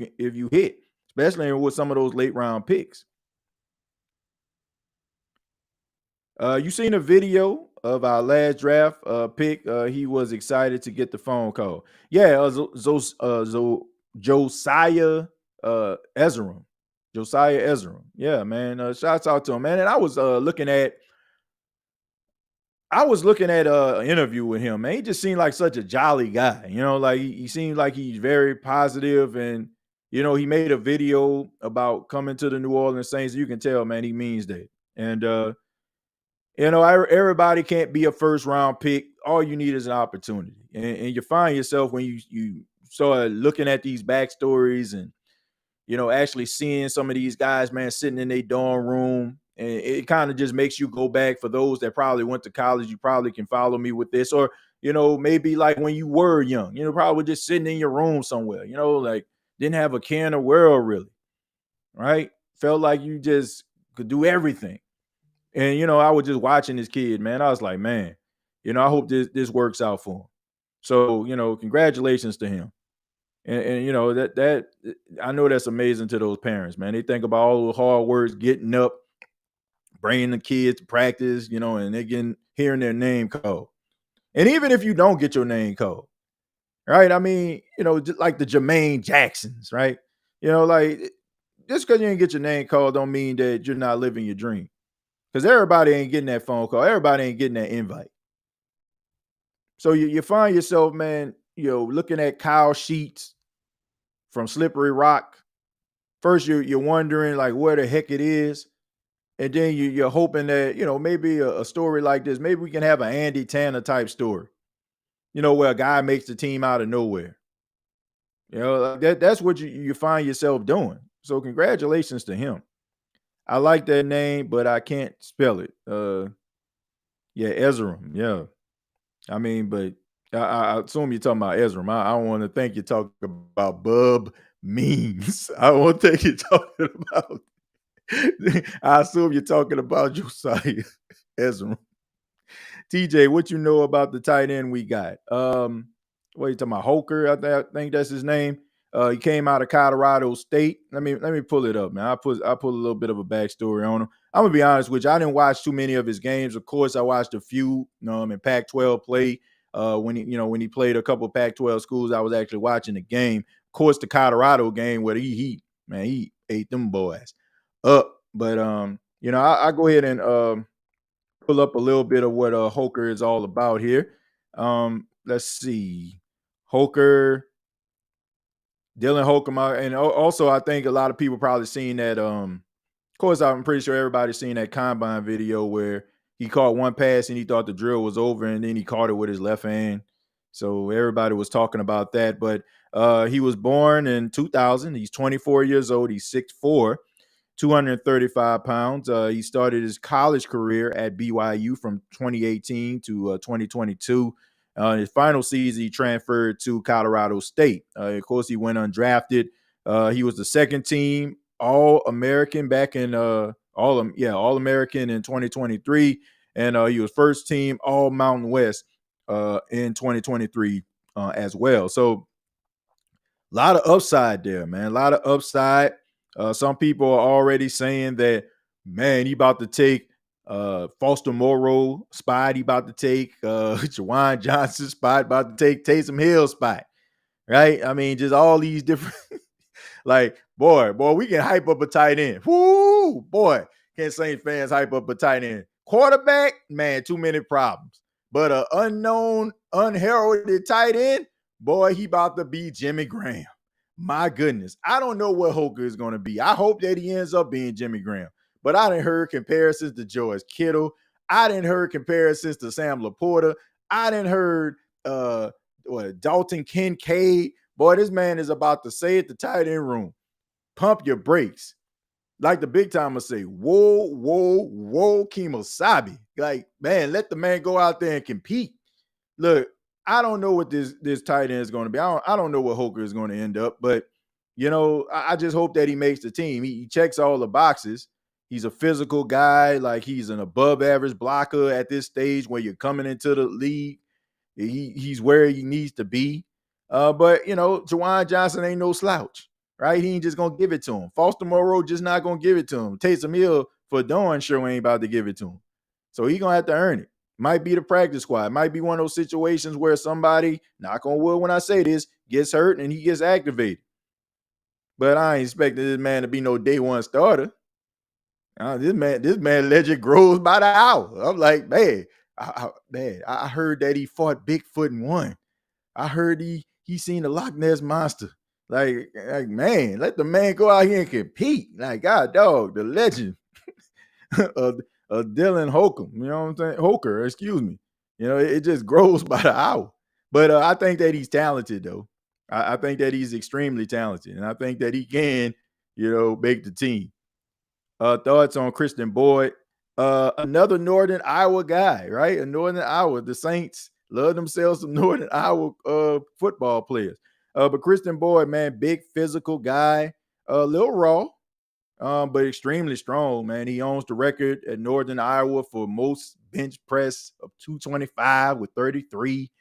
hit, especially with some of those late round picks? You seen a video of our last draft pick? He was excited to get the phone call. Yeah, Josiah Ezram. Josiah Ezram. Yeah, man. Shouts out to him, man. And I was looking at an interview with him, man. He just seemed like such a jolly guy. Like he seemed like he's very positive, and he made a video about coming to the New Orleans Saints. You can tell, man, he means that. And everybody can't be a first round pick. All you need is an opportunity. And you find yourself when you start looking at these backstories and, actually seeing some of these guys, man, sitting in their dorm room. And it kind of just makes you go back. For those that probably went to college, you probably can follow me with this. Or, maybe like when you were young, probably just sitting in your room somewhere, like didn't have a care in the world really, right? Felt like you just could do everything. And I was just watching this kid, man. I was like, man, I hope this works out for him. So, congratulations to him. And that I know that's amazing to those parents, man. They think about all the hard work, getting up, bringing the kids to practice, and they're hearing their name called. And even if you don't get your name called, right? I mean, just like the Jermaine Jacksons, right? Like just because you didn't get your name called don't mean that you're not living your dream. Because everybody ain't getting that phone call. Everybody ain't getting that invite. So you find yourself, man, looking at Kyle Sheets from Slippery Rock. First, you're wondering, like, where the heck it is. And then you're hoping that, maybe a story like this, maybe we can have an Andy Tanner type story, where a guy makes the team out of nowhere. That's what you find yourself doing. So congratulations to him. I like that name, but I can't spell it. Yeah, Ezram. Yeah. I mean, but I assume you're talking about Ezram. I don't want to think you're talking about Bub Means. I won't think you're talking about. I assume you're talking about Josiah Ezram. TJ, what you know about the tight end we got? What are you talking about? Hoker, I think that's his name. He came out of Colorado State. Let me pull it up, man. I put a little bit of a backstory on him. I'm gonna be honest with you. I didn't watch too many of his games. Of course, I watched a few. In Pac-12 play. When he played a couple of Pac-12 schools, I was actually watching the game. Of course, the Colorado game where he ate them boys up. But I go ahead and pull up a little bit of what Hoker is all about here. Let's see. Hoker Dylan Holcomb, and also I think a lot of people probably seen that. Of course, I'm pretty sure everybody's seen that combine video where he caught one pass and he thought the drill was over, and then he caught it with his left hand. So everybody was talking about that. But he was born in 2000. He's 24 years old. He's 6'4", 235 pounds. He started his college career at BYU from 2018 to 2022. His final season, he transferred to Colorado State. Of course, he went undrafted. He was the second team All-American back in All-American in 2023, and he was first team All-Mountain West in 2023 as well. So a lot of upside there, man. A lot of upside. Some people are already saying that, man, he about to take Foster Moreau spot. He about to take Jawan Johnson spot. About to take Taysom Hill spot. Right? I mean, just all these different. Like, boy, we can hype up a tight end. Woo, boy, can't Saints fans hype up a tight end. Quarterback, man, too many problems. But an unknown, unheralded tight end, boy, he about to be Jimmy Graham. My goodness. I don't know what Hoker is going to be. I hope that he ends up being Jimmy Graham. But I didn't heard comparisons to George Kittle. I didn't heard comparisons to Sam Laporta. I didn't heard Dalton Kincaid. Boy, this man is about to say at the tight end room, pump your brakes. Like the big timer say, whoa, Kemosabe. Like, man, let the man go out there and compete. Look, I don't know what this tight end is going to be. I don't know what Hoker is going to end up, but, you know, I just hope that he makes the team. He checks all the boxes. He's a physical guy. Like, he's an above average blocker at this stage where you're coming into the league. He's where he needs to be. But, you know, Jawan Johnson ain't no slouch, right? He ain't just going to give it to him. Foster Moreau just not going to give it to him. Taysom Hill, for darn sure, ain't about to give it to him. So he going to have to earn it. Might be the practice squad. Might be one of those situations where somebody, knock on wood when I say this, gets hurt and he gets activated. But I ain't expecting this man to be no day one starter. This man legend grows by the hour. I'm like, man, I heard that he fought Bigfoot and won. I heard he seen the Loch Ness Monster. Like, man, let the man go out here and compete. Like, God, dog, the legend of Dylan Holcomb. You know what I'm saying? Hoker, excuse me. You know, it just grows by the hour. But I think that he's talented, though. I think that he's extremely talented. And I think that he can, you know, make the team. Thoughts on Christian Boyd? Another Northern Iowa guy, right? A Northern Iowa. The Saints love themselves some Northern Iowa football players. But Christian Boyd, man, big physical guy, a little raw, but extremely strong, man. He owns the record at Northern Iowa for most bench press of 225 with 33.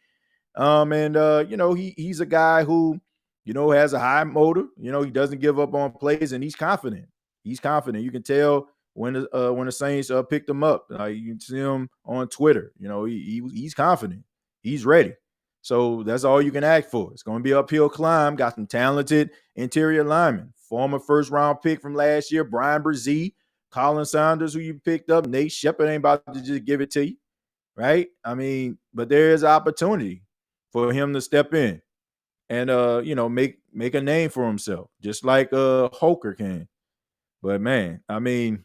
You know, he's a guy who, you know, has a high motor. You know, he doesn't give up on plays, and he's confident. He's confident. You can tell when the Saints picked him up. You can see him on Twitter. You know, he's confident. He's ready. So that's all you can ask for. It's going to be an uphill climb. Got some talented interior linemen. Former first-round pick from last year, Brian Brzee, Colin Saunders, who you picked up. Nate Shepard ain't about to just give it to you, right? I mean, but there is opportunity for him to step in and, you know, make a name for himself, just like Hoker can. But, man, I mean,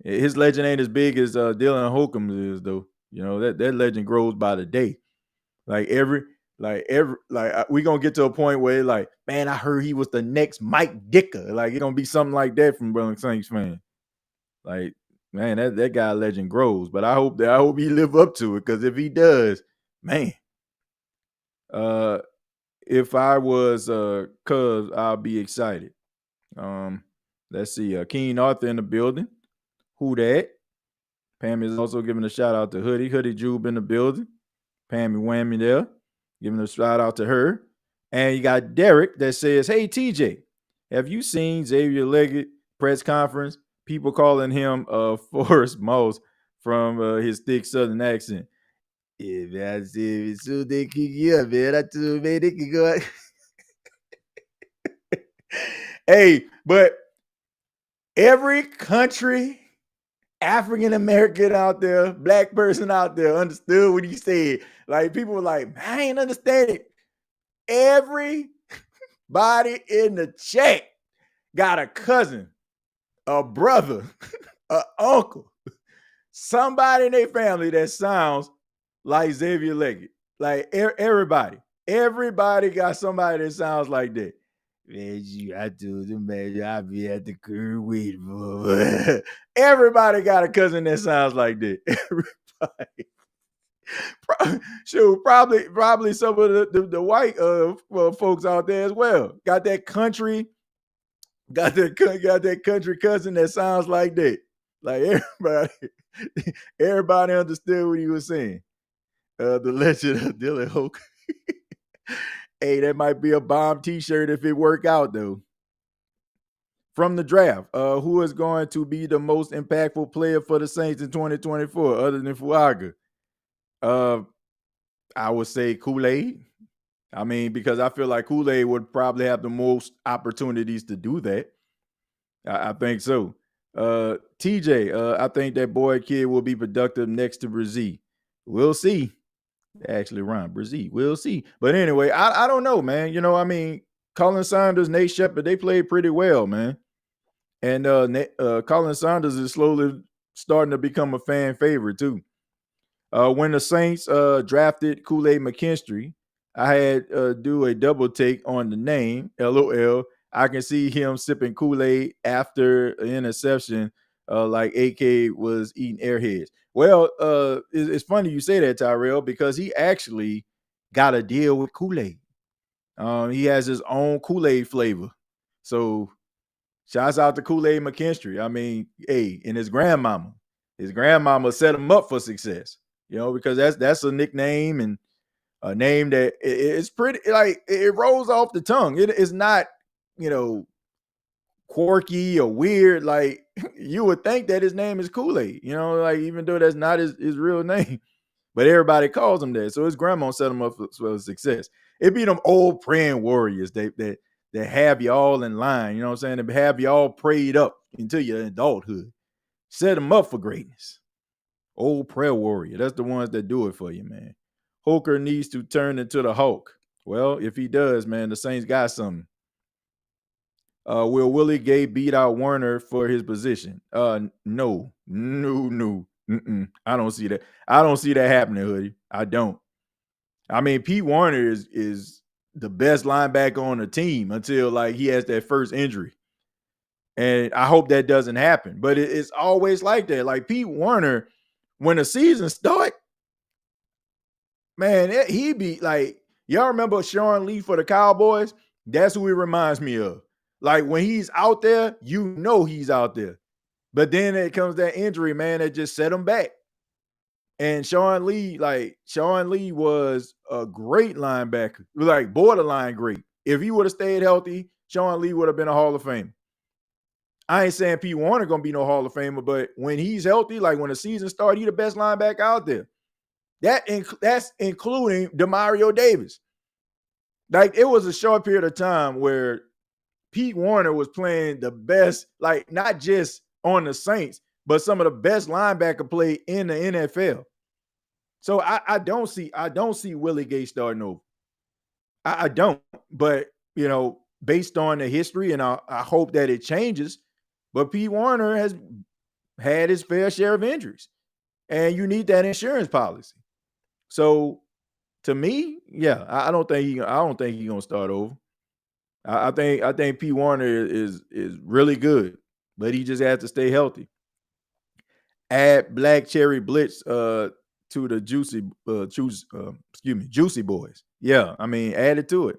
his legend ain't as big as Dylan Holcomb's is, though. You know, that legend grows by the day. We gonna get to a point where like, man, I heard he was the next Mike Dicker. Like, it's gonna be something like that from Burlington Saints fan. Like, man, that guy legend grows. But I hope he live up to it, because if he does, man, if I was Cubs, I'll be excited. Let's see, Keen Arthur in the building. Who that? Pam is also giving a shout out to Hoodie Jube in the building. Pammy Whammy there, giving a shout out to her. And you got Derek that says, hey, TJ, have you seen Xavier Leggett press conference? People calling him Forrest Moss from his thick Southern accent. Yeah, man, I see as soon as they kick you up, man. I told them, man, they can go out. Hey, but every country, African American out there, black person out there understood what he said. Like, people were like, man, I ain't understand it. Every Everybody in the chat got a cousin, a brother, an uncle, somebody in their family that sounds like Xavier Leggett. Like everybody got somebody that sounds like that. Man, I told him, man, I'll be at the curb waiting for. Everybody got a cousin that sounds like that. Everybody. Shoot, probably some of the white folks out there as well. Got that country cousin that sounds like that. Like everybody understood what he was saying. The legend of Dylan Hoke. Hey, that might be a bomb T-shirt if it work out though. From the draft, who is going to be the most impactful player for the Saints in 2024 other than Fuaga? I would say Kool-Aid. I mean, because I feel like Kool-Aid would probably have the most opportunities to do that. I think so. TJ, I think that boy kid will be productive next to Brzee. We'll see. Actually, Ron Brzee. We'll see. But anyway, I don't know, man. You know, I mean, Colin Saunders, Nate Shepard, they played pretty well, man. And Colin Saunders is slowly starting to become a fan favorite, too. When the Saints drafted Kool-Aid McKinstry, I had do a double take on the name, LOL. I can see him sipping Kool-Aid after an interception, like AK was eating airheads. Well, it's funny you say that, Tyrell, because he actually got a deal with Kool-Aid. He has his own Kool-Aid flavor. So shouts out to Kool-Aid McKinstry. I mean, hey, and his grandmama. His grandmama set him up for success, you know, because that's a nickname and a name that it's pretty, like, it rolls off the tongue. It is not, you know, quirky or weird. Like, you would think that his name is Kool-Aid, you know, like, even though that's not his real name, but everybody calls him that. So his grandma set him up for success. It be them old praying warriors that have you all in line, you know what I'm saying? That have you all prayed up into your adulthood. Set them up for greatness. Old prayer warrior. That's the ones that do it for you, man. Hooker needs to turn into the Hulk. Well, if he does, man, the Saints got something. Will Willie Gay beat out Warner for his position? No. I don't see that. I don't see that happening, Hoodie. I don't. I mean, Pete Warner is the best linebacker on the team until, like, he has that first injury. And I hope that doesn't happen. But it's always like that. Like, Pete Warner, when the season starts, man, he be like, y'all remember Sean Lee for the Cowboys? That's who he reminds me of. Like, when he's out there, you know he's out there. But then it comes that injury, man, that just set him back. And Sean Lee was a great linebacker, like borderline great. If he would have stayed healthy, Sean Lee would have been a Hall of Famer. I ain't saying Pete Warner gonna be no Hall of Famer, but when he's healthy, like when the season started, he the best linebacker out there. That's including DeMario Davis. Like, it was a short period of time where Pete Warner was playing the best, like, not just on the Saints, but some of the best linebacker play in the NFL. So I don't see Willie Gay starting over. I don't. But, you know, based on the history, and I hope that it changes, but Pete Warner has had his fair share of injuries, and you need that insurance policy. So, to me, yeah, I don't think he's gonna start over. I think Pete Warner is really good, but he just has to stay healthy. Add Black Cherry Blitz to the Juicy Boys. Yeah, I mean, add it to it.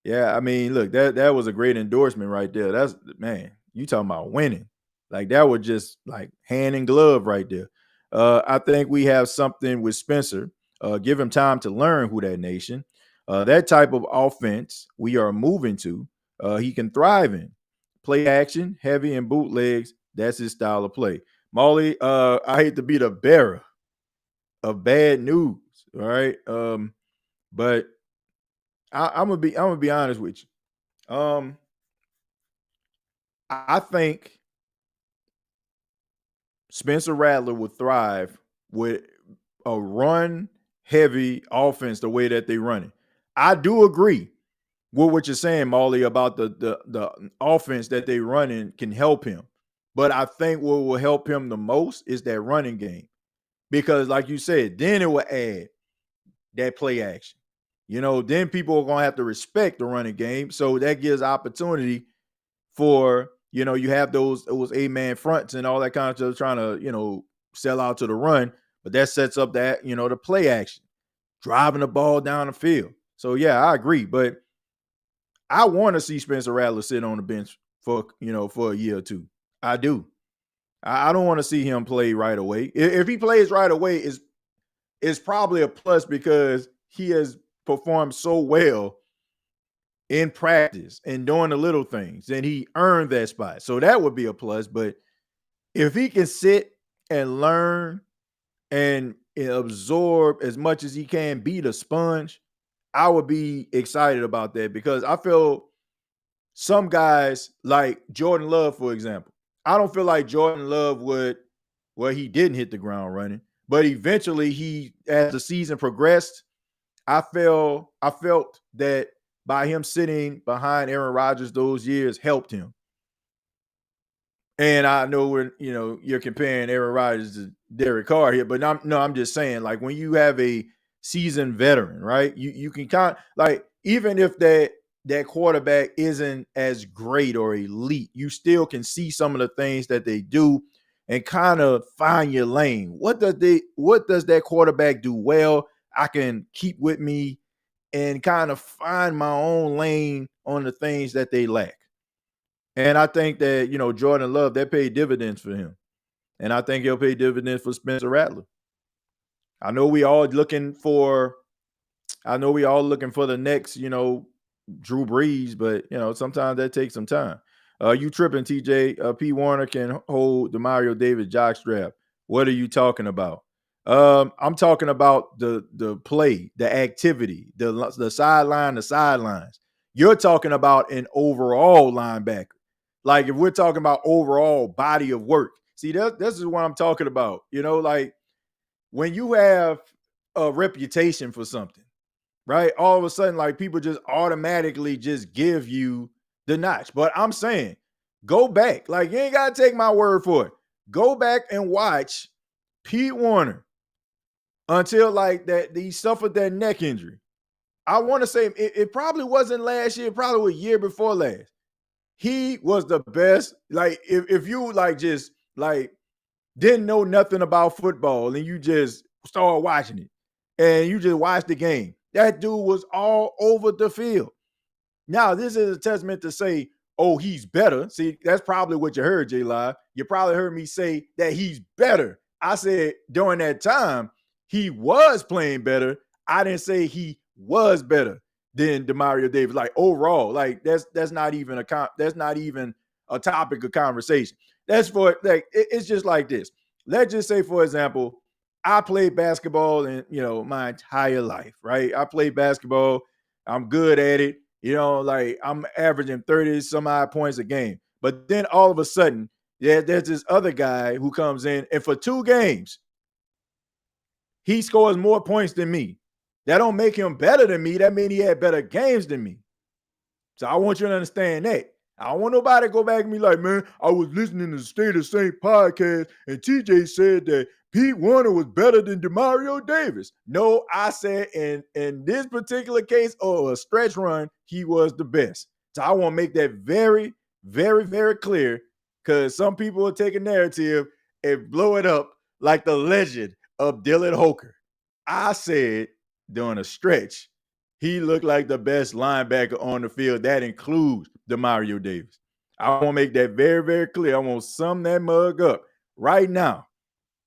Yeah, I mean, look, that was a great endorsement right there. That's, man, you talking about winning. Like, that was just like hand in glove right there. I think we have something with Spencer. Give him time to learn who that nation. That type of offense we are moving to, he can thrive in. Play action, heavy and bootlegs. That's his style of play. Molly, I hate to be the bearer of bad news. All right. But I'm gonna be honest with you. I think Spencer Rattler would thrive with a run heavy offense the way that they run it. I do agree what you're saying, Molly, about the offense that they running can help him. But I think what will help him the most is that running game. Because, like you said, then it will add that play action. Then people are gonna have to respect the running game. So that gives opportunity for, you have those 8-man fronts and all that kind of stuff trying to, sell out to the run, but that sets up that, the play action, driving the ball down the field. So yeah, I agree. But I want to see Spencer Rattler sit on the bench for a year or two. I do. I don't want to see him play right away. If he plays right away, it's probably a plus because he has performed so well in practice and doing the little things, and he earned that spot. So that would be a plus. But if he can sit and learn and absorb as much as he can, be the sponge, I would be excited about that because I feel some guys like Jordan Love, for example. I don't feel like Jordan Love he didn't hit the ground running, but eventually as the season progressed, I felt that by him sitting behind Aaron Rodgers those years helped him. And I know you're comparing Aaron Rodgers to Derek Carr here, but I'm just saying, like, when you have a seasoned veteran, right? You can even if that quarterback isn't as great or elite, you still can see some of the things that they do and kind of find your lane. What does that quarterback do well? I can keep with me and kind of find my own lane on the things that they lack. And I think that, Jordan Love, that paid dividends for him. And I think he'll pay dividends for Spencer Rattler. I know we all looking for the next, Drew Brees, but sometimes that takes some time. You tripping, TJ. P. Warner can hold the Mario Davis jockstrap. What are you talking about? I'm talking about the play, the activity, the sideline, the sidelines. You're talking about an overall linebacker. Like, if we're talking about overall body of work, see, this is what I'm talking about. Like, when you have a reputation for something, right? All of a sudden, like, people just automatically just give you the notch. But I'm saying, go back. Like, you ain't got to take my word for it. Go back and watch Pete Warner until he suffered that neck injury. I want to say it probably wasn't last year, probably a year before last. He was the best. Like, if you just didn't know nothing about football and you just started watching it and you just watched the game, that dude was all over the field. Now, this is a testament to say, oh, he's better. See, that's probably what you heard, J Live. You probably heard me say that he's better. I said during that time, he was playing better. I didn't say he was better than DeMario Davis. Like, overall, like, that's not even a topic of conversation. That's for, like, it's just like this. Let's just say, for example, I played basketball in, my entire life, right? I played basketball. I'm good at it. Like, I'm averaging 30 some odd points a game. But then all of a sudden, there's this other guy who comes in, and for 2 games, he scores more points than me. That don't make him better than me. That means he had better games than me. So I want you to understand that. I don't want nobody to go back and be like, man, I was listening to the State of Saint podcast, and TJ said that Pete Warner was better than DeMario Davis. No, I said in this particular case, a stretch run, he was the best. So I want to make that very, very, very clear, because some people will take a narrative and blow it up like the legend of Dylan Hoker. I said during a stretch, he looked like the best linebacker on the field. That includes DeMario Davis. I want to make that very, very clear. I want to sum that mug up right now,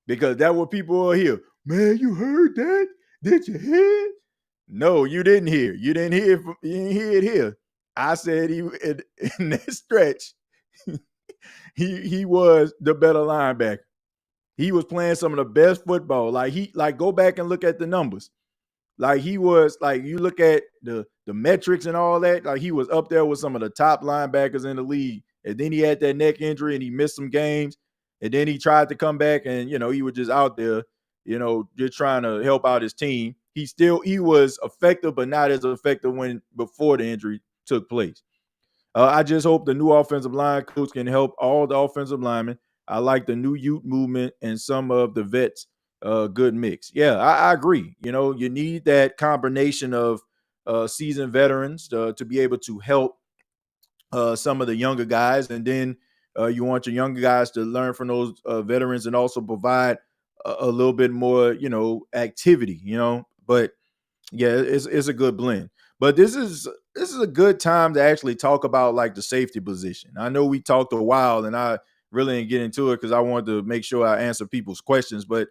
because that's what people will hear. Man, you heard that? Did you hear it? No, you didn't hear. You didn't hear it here. I said in that stretch, he was the better linebacker. He was playing some of the best football. Like, go back and look at the numbers. Like, he was, like, you look at the metrics and all that, like, he was up there with some of the top linebackers in the league. And then he had that neck injury and he missed some games. And then he tried to come back and, he was just out there, just trying to help out his team. He was effective, but not as effective before the injury took place. I just hope the new offensive line coach can help all the offensive linemen. I like the new youth movement and some of the vets. Good mix. Yeah, I agree. You need that combination of seasoned veterans to be able to help some of the younger guys, and then you want your younger guys to learn from those veterans and also provide a little bit more, activity. But yeah, it's a good blend. But this is a good time to actually talk about like the safety position. I know we talked a while, and I really didn't get into it because I wanted to make sure I answer people's questions. But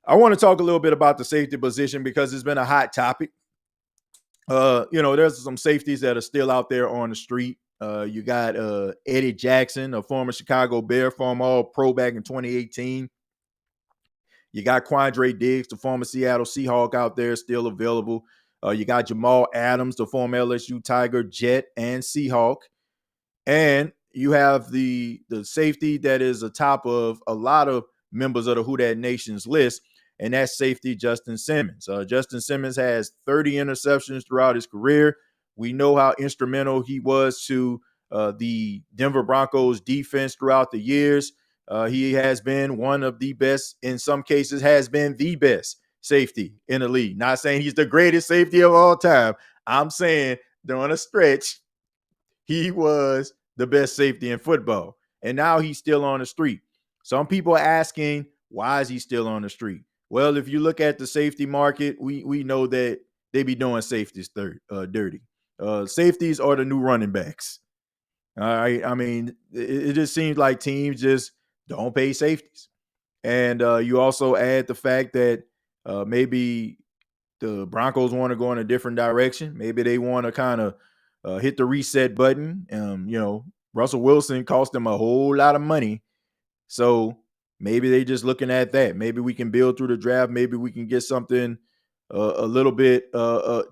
I want to talk a little bit about the safety position because it's been a hot topic. There's some safeties that are still out there on the street. You got Eddie Jackson, a former Chicago Bear, former All-Pro back in 2018. You got Quandre Diggs, the former Seattle Seahawk, out there still available. You got Jamal Adams, the former LSU Tiger, Jet, and Seahawk. And you have the safety that is atop of a lot of members of the Who Dat Nation's list, and that's safety Justin Simmons. Justin Simmons has 30 interceptions throughout his career. We know how instrumental he was to the Denver Broncos defense throughout the years. He has been one of the best, in some cases has been the best safety in the league. Not saying he's the greatest safety of all time. I'm saying during a stretch, he was the best safety in football. And now he's still on the street. Some people are asking, why is he still on the street? Well, if you look at the safety market, we know that they be doing safeties dirty. Safeties are the new running backs. All right. I mean, it just seems like teams just don't pay safeties. And you also add the fact that maybe the Broncos want to go in a different direction. Maybe they want to kind of hit the reset button. Russell Wilson cost them a whole lot of money. So maybe they just looking at that. Maybe we can build through the draft. Maybe we can get something a little bit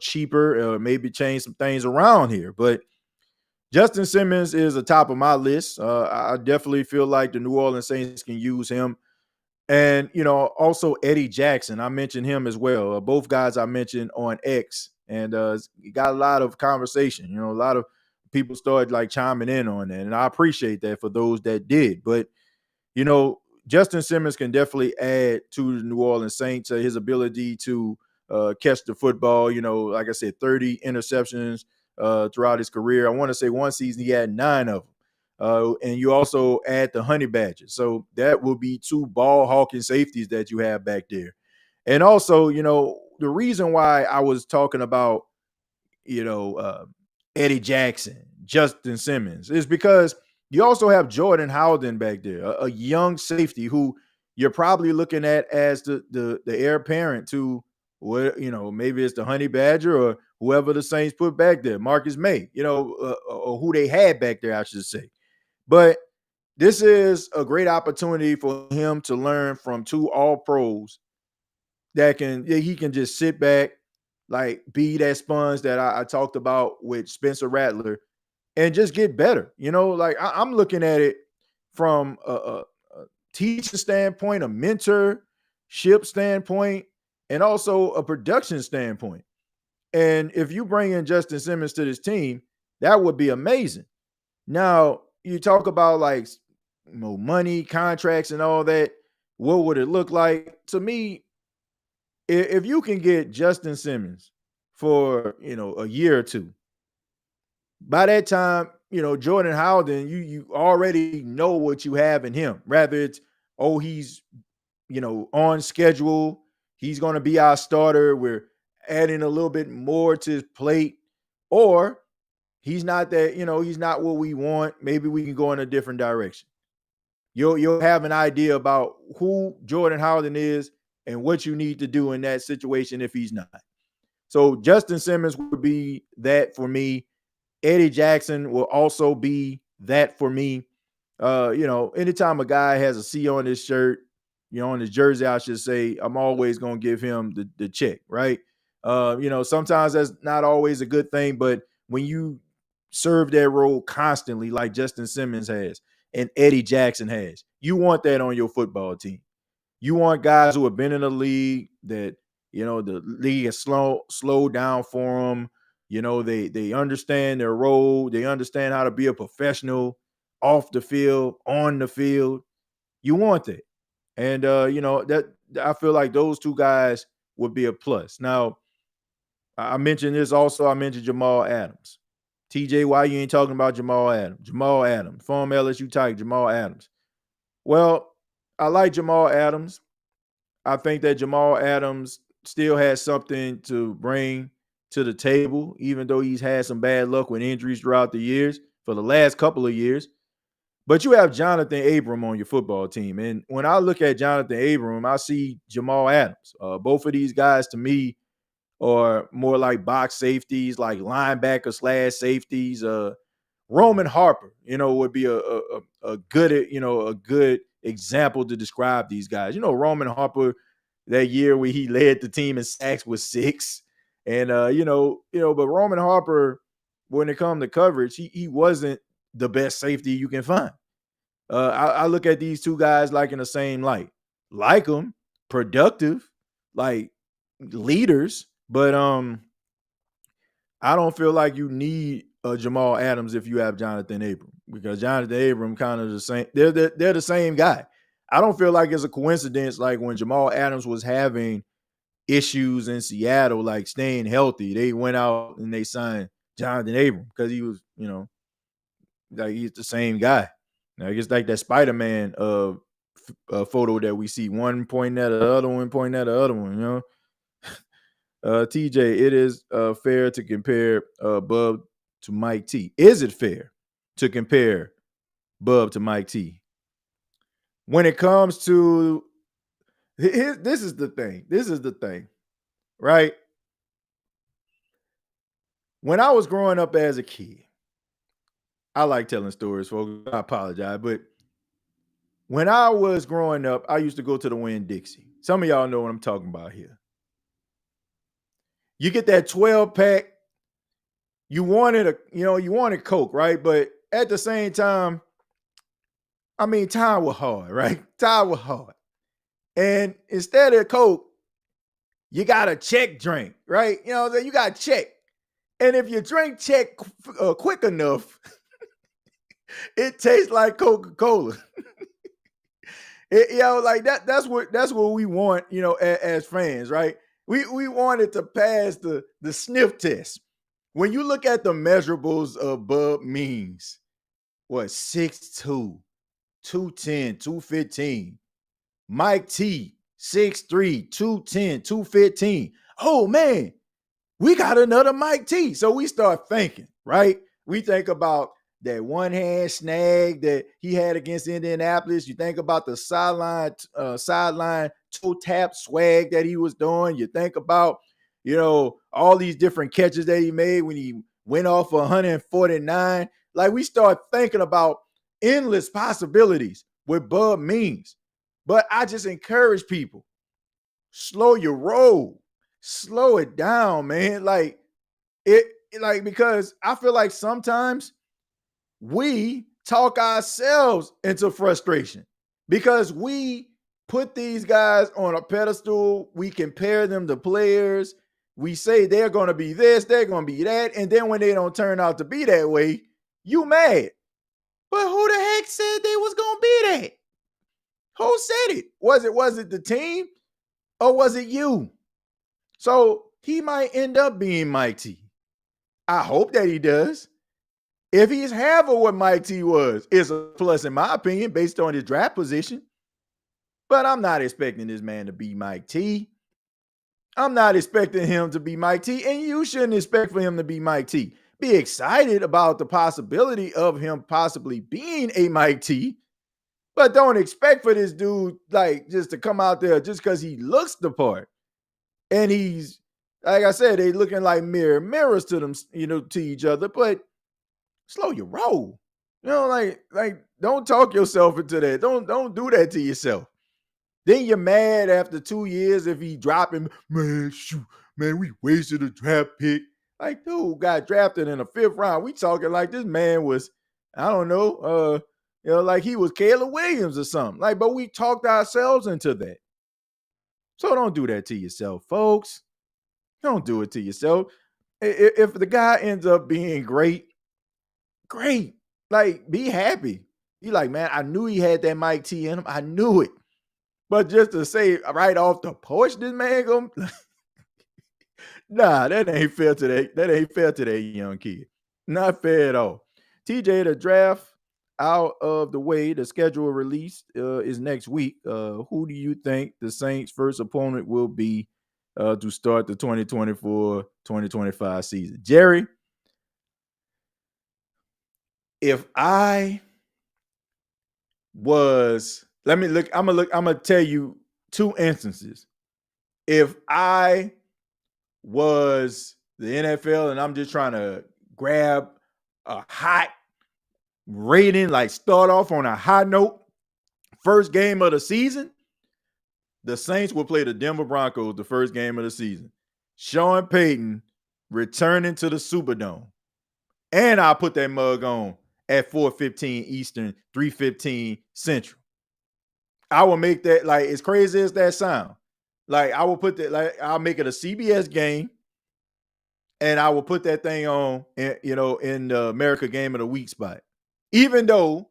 cheaper, maybe change some things around here. But Justin Simmons is atop of my list. I definitely feel like the New Orleans Saints can use him. And, also Eddie Jackson. I mentioned him as well. Both guys I mentioned on X. And got a lot of conversation. A lot of people started like chiming in on that. And I appreciate that for those that did. But, Justin Simmons can definitely add to the New Orleans Saints his ability to catch the football. Like I said, 30 interceptions throughout his career. I want to say one season he had 9 of them. And you also add the Honey Badger. So that will be 2 ball hawking safeties that you have back there. And also, the reason why I was talking about, Eddie Jackson, Justin Simmons, is because you also have Jordan Howden back there, a young safety who you're probably looking at as the heir apparent to what, maybe it's the Honey Badger or whoever the Saints put back there, Marcus May, or who they had back there, I should say. But this is a great opportunity for him to learn from 2 all-pros that he can just sit back, like be that sponge that I talked about with Spencer Rattler and just get better. Like I'm looking at it from a teacher standpoint, a mentorship standpoint, and also a production standpoint. And if you bring in Justin Simmons to this team, that would be amazing. Now, you talk about like money, contracts, and all that. What would it look like? To me, if you can get Justin Simmons for a year or 2, by that time, Jordan Howden, you already know what you have in him. Rather it's, he's on schedule, he's going to be our starter, we're adding a little bit more to his plate, or he's not that, he's not what we want. Maybe we can go in a different direction. You'll have an idea about who Jordan Howden is and what you need to do in that situation if he's not. So Justin Simmons would be that for me. Eddie Jackson will also be that for me. Anytime a guy has a C on his shirt, on his jersey, I should say, I'm always going to give him the check, right? Sometimes that's not always a good thing, but when you serve that role constantly like Justin Simmons has and Eddie Jackson has, you want that on your football team. You want guys who have been in the league that, the league has slowed down for them. You know, they understand their role. They understand how to be a professional off the field, on the field. You want that. And that I feel like those two guys would be a plus. Now, I mentioned this also. I mentioned Jamal Adams. TJ, why you ain't talking about Jamal Adams? Jamal Adams, former LSU Tiger, Jamal Adams. Well, I like Jamal Adams. I think that Jamal Adams still has something to bring to the table, even though he's had some bad luck with injuries throughout the years, for the last couple of years. But you have Jonathan Abram on your football team. And when I look at Jonathan Abram, I see Jamal Adams. Both of these guys, to me, are more like box safeties, like linebacker / safeties. Roman Harper, would be a good example to describe these guys. Roman Harper, that year where he led the team in sacks with 6. And but Roman Harper, when it comes to coverage, he wasn't the best safety you can find. I look at these two guys like in the same light. Like them, productive, like leaders, but I don't feel like you need Jamal Adams if you have Jonathan Abram, because Jonathan Abram kind of the same. They're the same guy. I don't feel like it's a coincidence. Like when Jamal Adams was having issues in Seattle, like staying healthy, they went out and they signed Jonathan Abram because he was, like he's the same guy. Now, it's like that Spider-Man photo that we see, one pointing at the other one, pointing at the other one, TJ, it is fair to compare Bub to Mike T. Is it fair to compare Bub to Mike T? When it comes to this is the thing, right? When I was growing up as a kid, I like telling stories, folks. I apologize, but when I was growing up, I used to go to the Winn-Dixie. Some of y'all know what I'm talking about here. You get that 12-pack. You wanted Coke, right? But at the same time, I mean, time was hard, right? Time was hard. And instead of Coke, you got a check drink, right? You got check. And if you drink check quick enough, it tastes like Coca-Cola. Like that's what we want, as fans, right? We wanted to pass the sniff test. When you look at the measurables of Bub Means, what, 6'2", 210, 215. Mike T, 6'3", 210, 215. Oh man, we got another Mike T. So we start thinking, right? We think about that one hand snag that he had against Indianapolis. You think about the sideline toe tap swag that he was doing. You think about, all these different catches that he made when he went off 149. Like, we start thinking about endless possibilities with Bub Means. But I just encourage people, slow your roll, slow it down, man. Because I feel like sometimes we talk ourselves into frustration because we put these guys on a pedestal. We compare them to players. We say they're going to be this, they're going to be that. And then when they don't turn out to be that way, you mad. But who the heck said they was going to be that? Who said it? Was it the team or was it you? So he might end up being Mike T. I hope that he does. If he's half of what Mike T was, it's a plus in my opinion based on his draft position. But I'm not expecting this man to be Mike T. I'm not expecting him to be Mike T. And you shouldn't expect for him to be Mike T. Be excited about the possibility of him possibly being a Mike T. But don't expect for this dude, just to come out there just because he looks the part. And he's, like I said, they looking like mirrors to them, to each other. But slow your roll. Don't talk yourself into that. Don't do that to yourself. Then you're mad after 2 years if he drop him. Man, shoot, man, we wasted a draft pick. Like, dude got drafted in the 5th round. We talking like this man was, I don't know, like he was Caleb Williams or something. But we talked ourselves into that. So don't do that to yourself, folks. Don't do it to yourself. If the guy ends up being great, like be happy. You like, man, I knew he had that Mike T in him. I knew it. But just to say right off the porch, this man gonna nah, that ain't fair to that ain't fair to that young kid. Not fair at all. TJ, the draft out of the way, the schedule release is next week. Who do you think the Saints' first opponent will be to start the 2024-2025 season? Jerry, if I was, I'm gonna tell you two instances. If I was the NFL and I'm just trying to grab a hot rating, like start off on a high note, first game of the season, the Saints will play the Denver Broncos the first game of the season. Sean Payton returning to the Superdome. And I'll put that mug on at 4:15 Eastern, 3:15 Central. I will make that, like, as crazy as that sound. Like, I will put that, like, I'll make it a CBS game, and I will put that thing on, in the America Game of the Week spot. Even though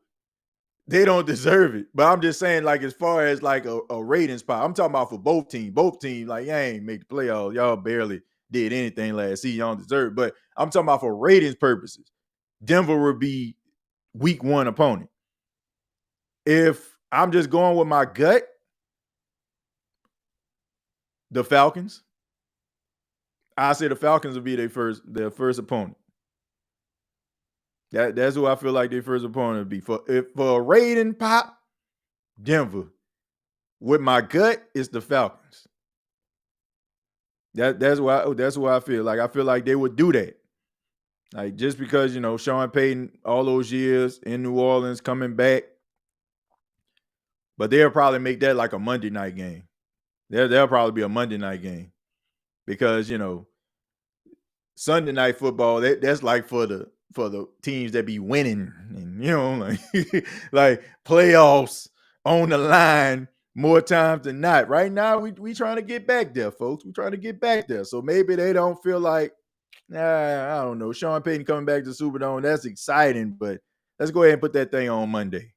they don't deserve it. But I'm just saying, like, as far as like a rating spot, I'm talking about for both teams. Both teams, like, y'all ain't make the playoffs. Y'all barely did anything last season. Y'all don't deserve it. But I'm talking about for ratings purposes. Denver would be week one opponent. If I'm just going with my gut, the Falcons. I say the Falcons will be their first opponent. That's who I feel like their first opponent would be. For a rating pop, Denver. With my gut, it's the Falcons. That's why I feel like. I feel like they would do that. Like, just because, Sean Payton, all those years in New Orleans, coming back. But they'll probably make that like a Monday night game. There'll probably be a Monday night game. Because, Sunday night football, that's like for the teams that be winning, and like playoffs on the line more times than not. Right now, we trying to get back there, folks. We trying to get back there. So maybe they don't feel like, I don't know, Sean Payton coming back to the Superdome. That's exciting, but let's go ahead and put that thing on Monday.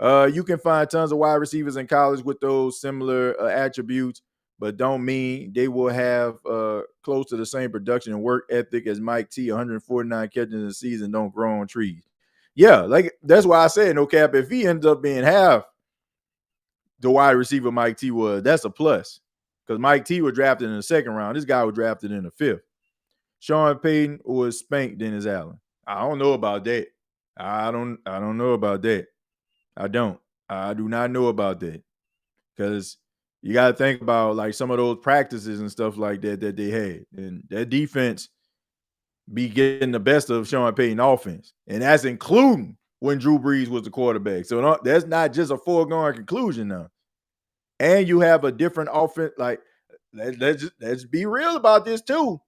You can find tons of wide receivers in college with those similar attributes, but don't mean they will have close to the same production and work ethic as Mike T. 149 catches in the season don't grow on trees. Yeah, like that's why I said, no cap, if he ends up being half the wide receiver Mike T was, that's a plus. Because Mike T was drafted in the second round. This guy was drafted in the fifth. Sean Payton was spanked Dennis Allen. I don't know about that. I don't know about that. I do not know about that. Because you got to think about like some of those practices and stuff like that they had. And that defense be getting the best of Sean Payton offense. And that's including when Drew Brees was the quarterback. So that's not just a foregone conclusion now. And you have a different offense. Like, let's be real about this too.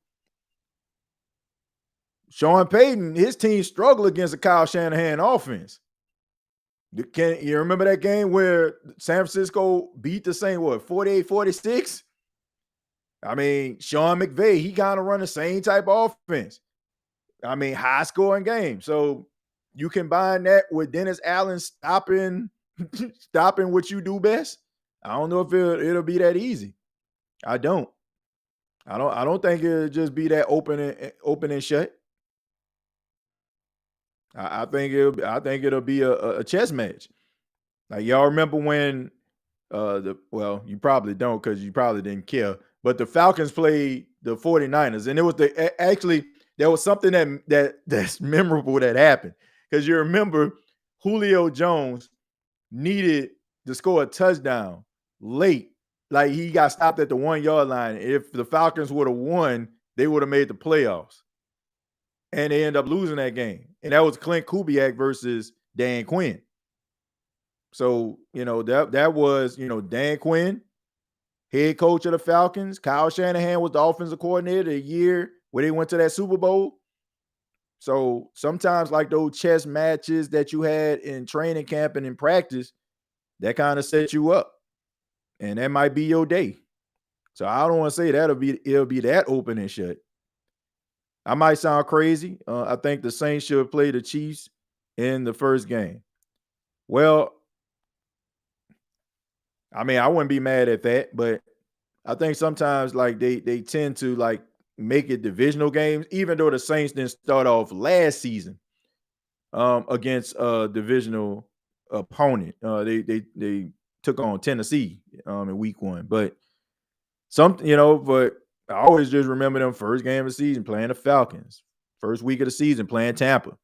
Sean Payton, his team struggled against a Kyle Shanahan offense. Can you remember that game where San Francisco beat the Saints, 48-46? I mean, Sean McVay, he kind of run the same type of offense. I mean, high scoring game. So you combine that with Dennis Allen stopping what you do best. I don't know if it'll be that easy. I don't think it'll just be that open and shut. I think it'll be a chess match. Like, y'all remember when you probably don't because you probably didn't care, but the Falcons played the 49ers, and it was there was something that's memorable that happened. Because you remember Julio Jones needed to score a touchdown late. Like, he got stopped at the 1-yard line. If the Falcons would have won, they would have made the playoffs. And they end up losing that game. And that was Clint Kubiak versus Dan Quinn. So, that was, Dan Quinn, head coach of the Falcons. Kyle Shanahan was the offensive coordinator the year where they went to that Super Bowl. So sometimes, like those chess matches that you had in training camp and in practice, that kind of sets you up. And that might be your day. So I don't want to say it'll be that open and shut. I might sound crazy. I think the Saints should play the Chiefs in the first game. Well, I mean, I wouldn't be mad at that, but I think sometimes like they tend to like make it divisional games, even though the Saints didn't start off last season against a divisional opponent. They took on Tennessee in week 1, but but I always just remember them first game of the season playing the Falcons, first week of the season playing Tampa.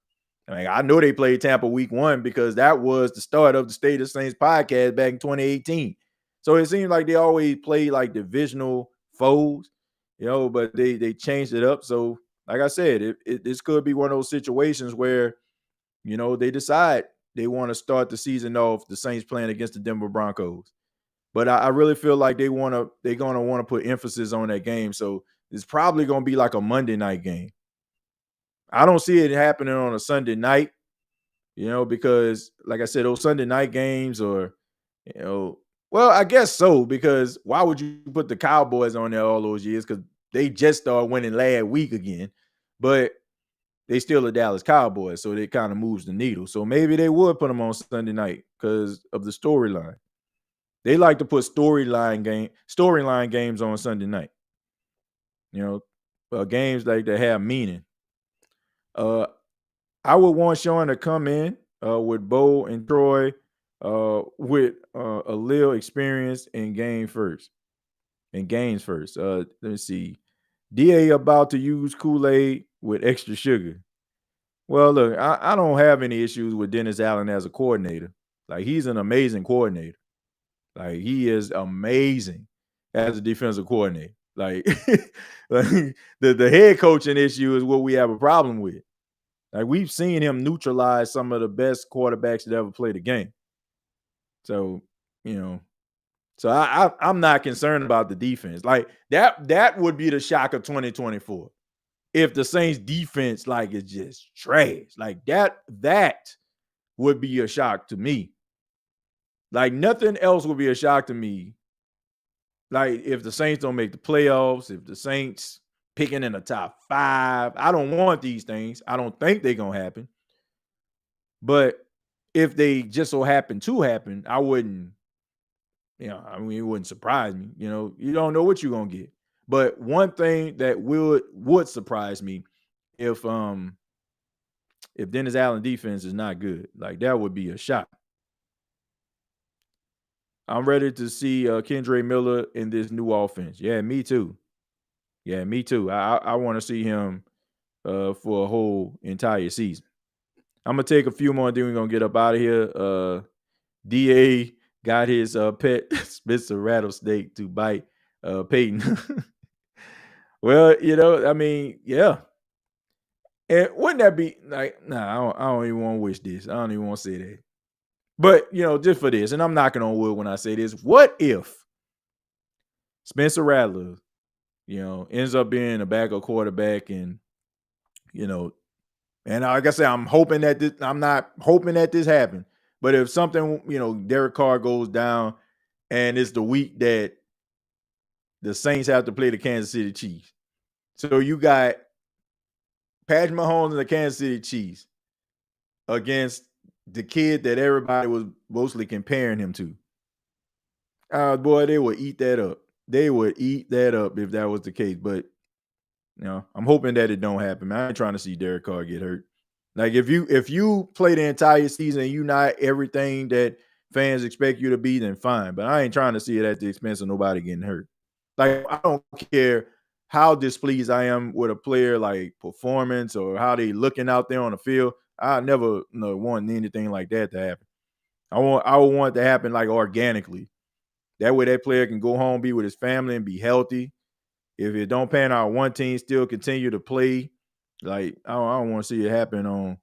I know they played Tampa week 1 because that was the start of the State of Saints podcast back in 2018. So it seems like they always play like divisional foes, but they changed it up. So like I said, this could be one of those situations where, they decide they want to start the season off the Saints playing against the Denver Broncos. But I really feel like they're gonna want to put emphasis on that game. So it's probably gonna be like a Monday night game. I don't see it happening on a Sunday night, because like I said, those Sunday night games well, I guess so, because why would you put the Cowboys on there all those years? Because they just started winning last week again, but they still the Dallas Cowboys, so it kind of moves the needle. So maybe they would put them on Sunday night because of the storyline. They like to put storyline games on Sunday night. Games like that have meaning. I would want Sean to come in with Bo and Troy with a little experience in games first. Let me see. DA about to use Kool-Aid with extra sugar. Well, look, I don't have any issues with Dennis Allen as a coordinator. Like, he's an amazing coordinator. Like, he is amazing as a defensive coordinator. Like, the head coaching issue is what we have a problem with. Like, we've seen him neutralize some of the best quarterbacks that ever played the game. So, I'm not concerned about the defense. Like, that would be the shock of 2024. If the Saints defense like is just trash. Like, that would be a shock to me. Like, nothing else would be a shock to me. Like, if the Saints don't make the playoffs, if the Saints picking in the top 5, I don't want these things. I don't think they're going to happen. But if they just so happen to happen, I wouldn't, it wouldn't surprise me. You don't know what you're going to get. But one thing that would surprise me if Dennis Allen defense is not good, like, that would be a shock. I'm ready to see Kendre Miller in this new offense. Yeah, me too. I want to see him for a whole entire season. I'm going to take a few more, then we're going to get up out of here. DA got his pet Spencer rattlesnake to bite Peyton. Well, yeah. And wouldn't that be like, nah, I don't even want to wish this. I don't even want to say that. But, just for this, and I'm knocking on wood when I say this, what if Spencer Rattler, ends up being a backup quarterback and, and like I said, I'm not hoping that this happened. But if something, Derek Carr goes down and it's the week that the Saints have to play the Kansas City Chiefs. So you got Patrick Mahomes and the Kansas City Chiefs against the kid that everybody was mostly comparing him to. Boy, they would eat that up. They would eat that up if that was the case. But, I'm hoping that it don't happen. I ain't trying to see Derek Carr get hurt. Like, if you play the entire season and you not everything that fans expect you to be, then fine. But I ain't trying to see it at the expense of nobody getting hurt. Like, I don't care how displeased I am with a player, like performance or how they looking out there on the field. I never want anything like that to happen. I would want it to happen like organically. That way that player can go home, be with his family, and be healthy. If it don't pan out, one team still continue to play. Like, I don't want to see it happen on,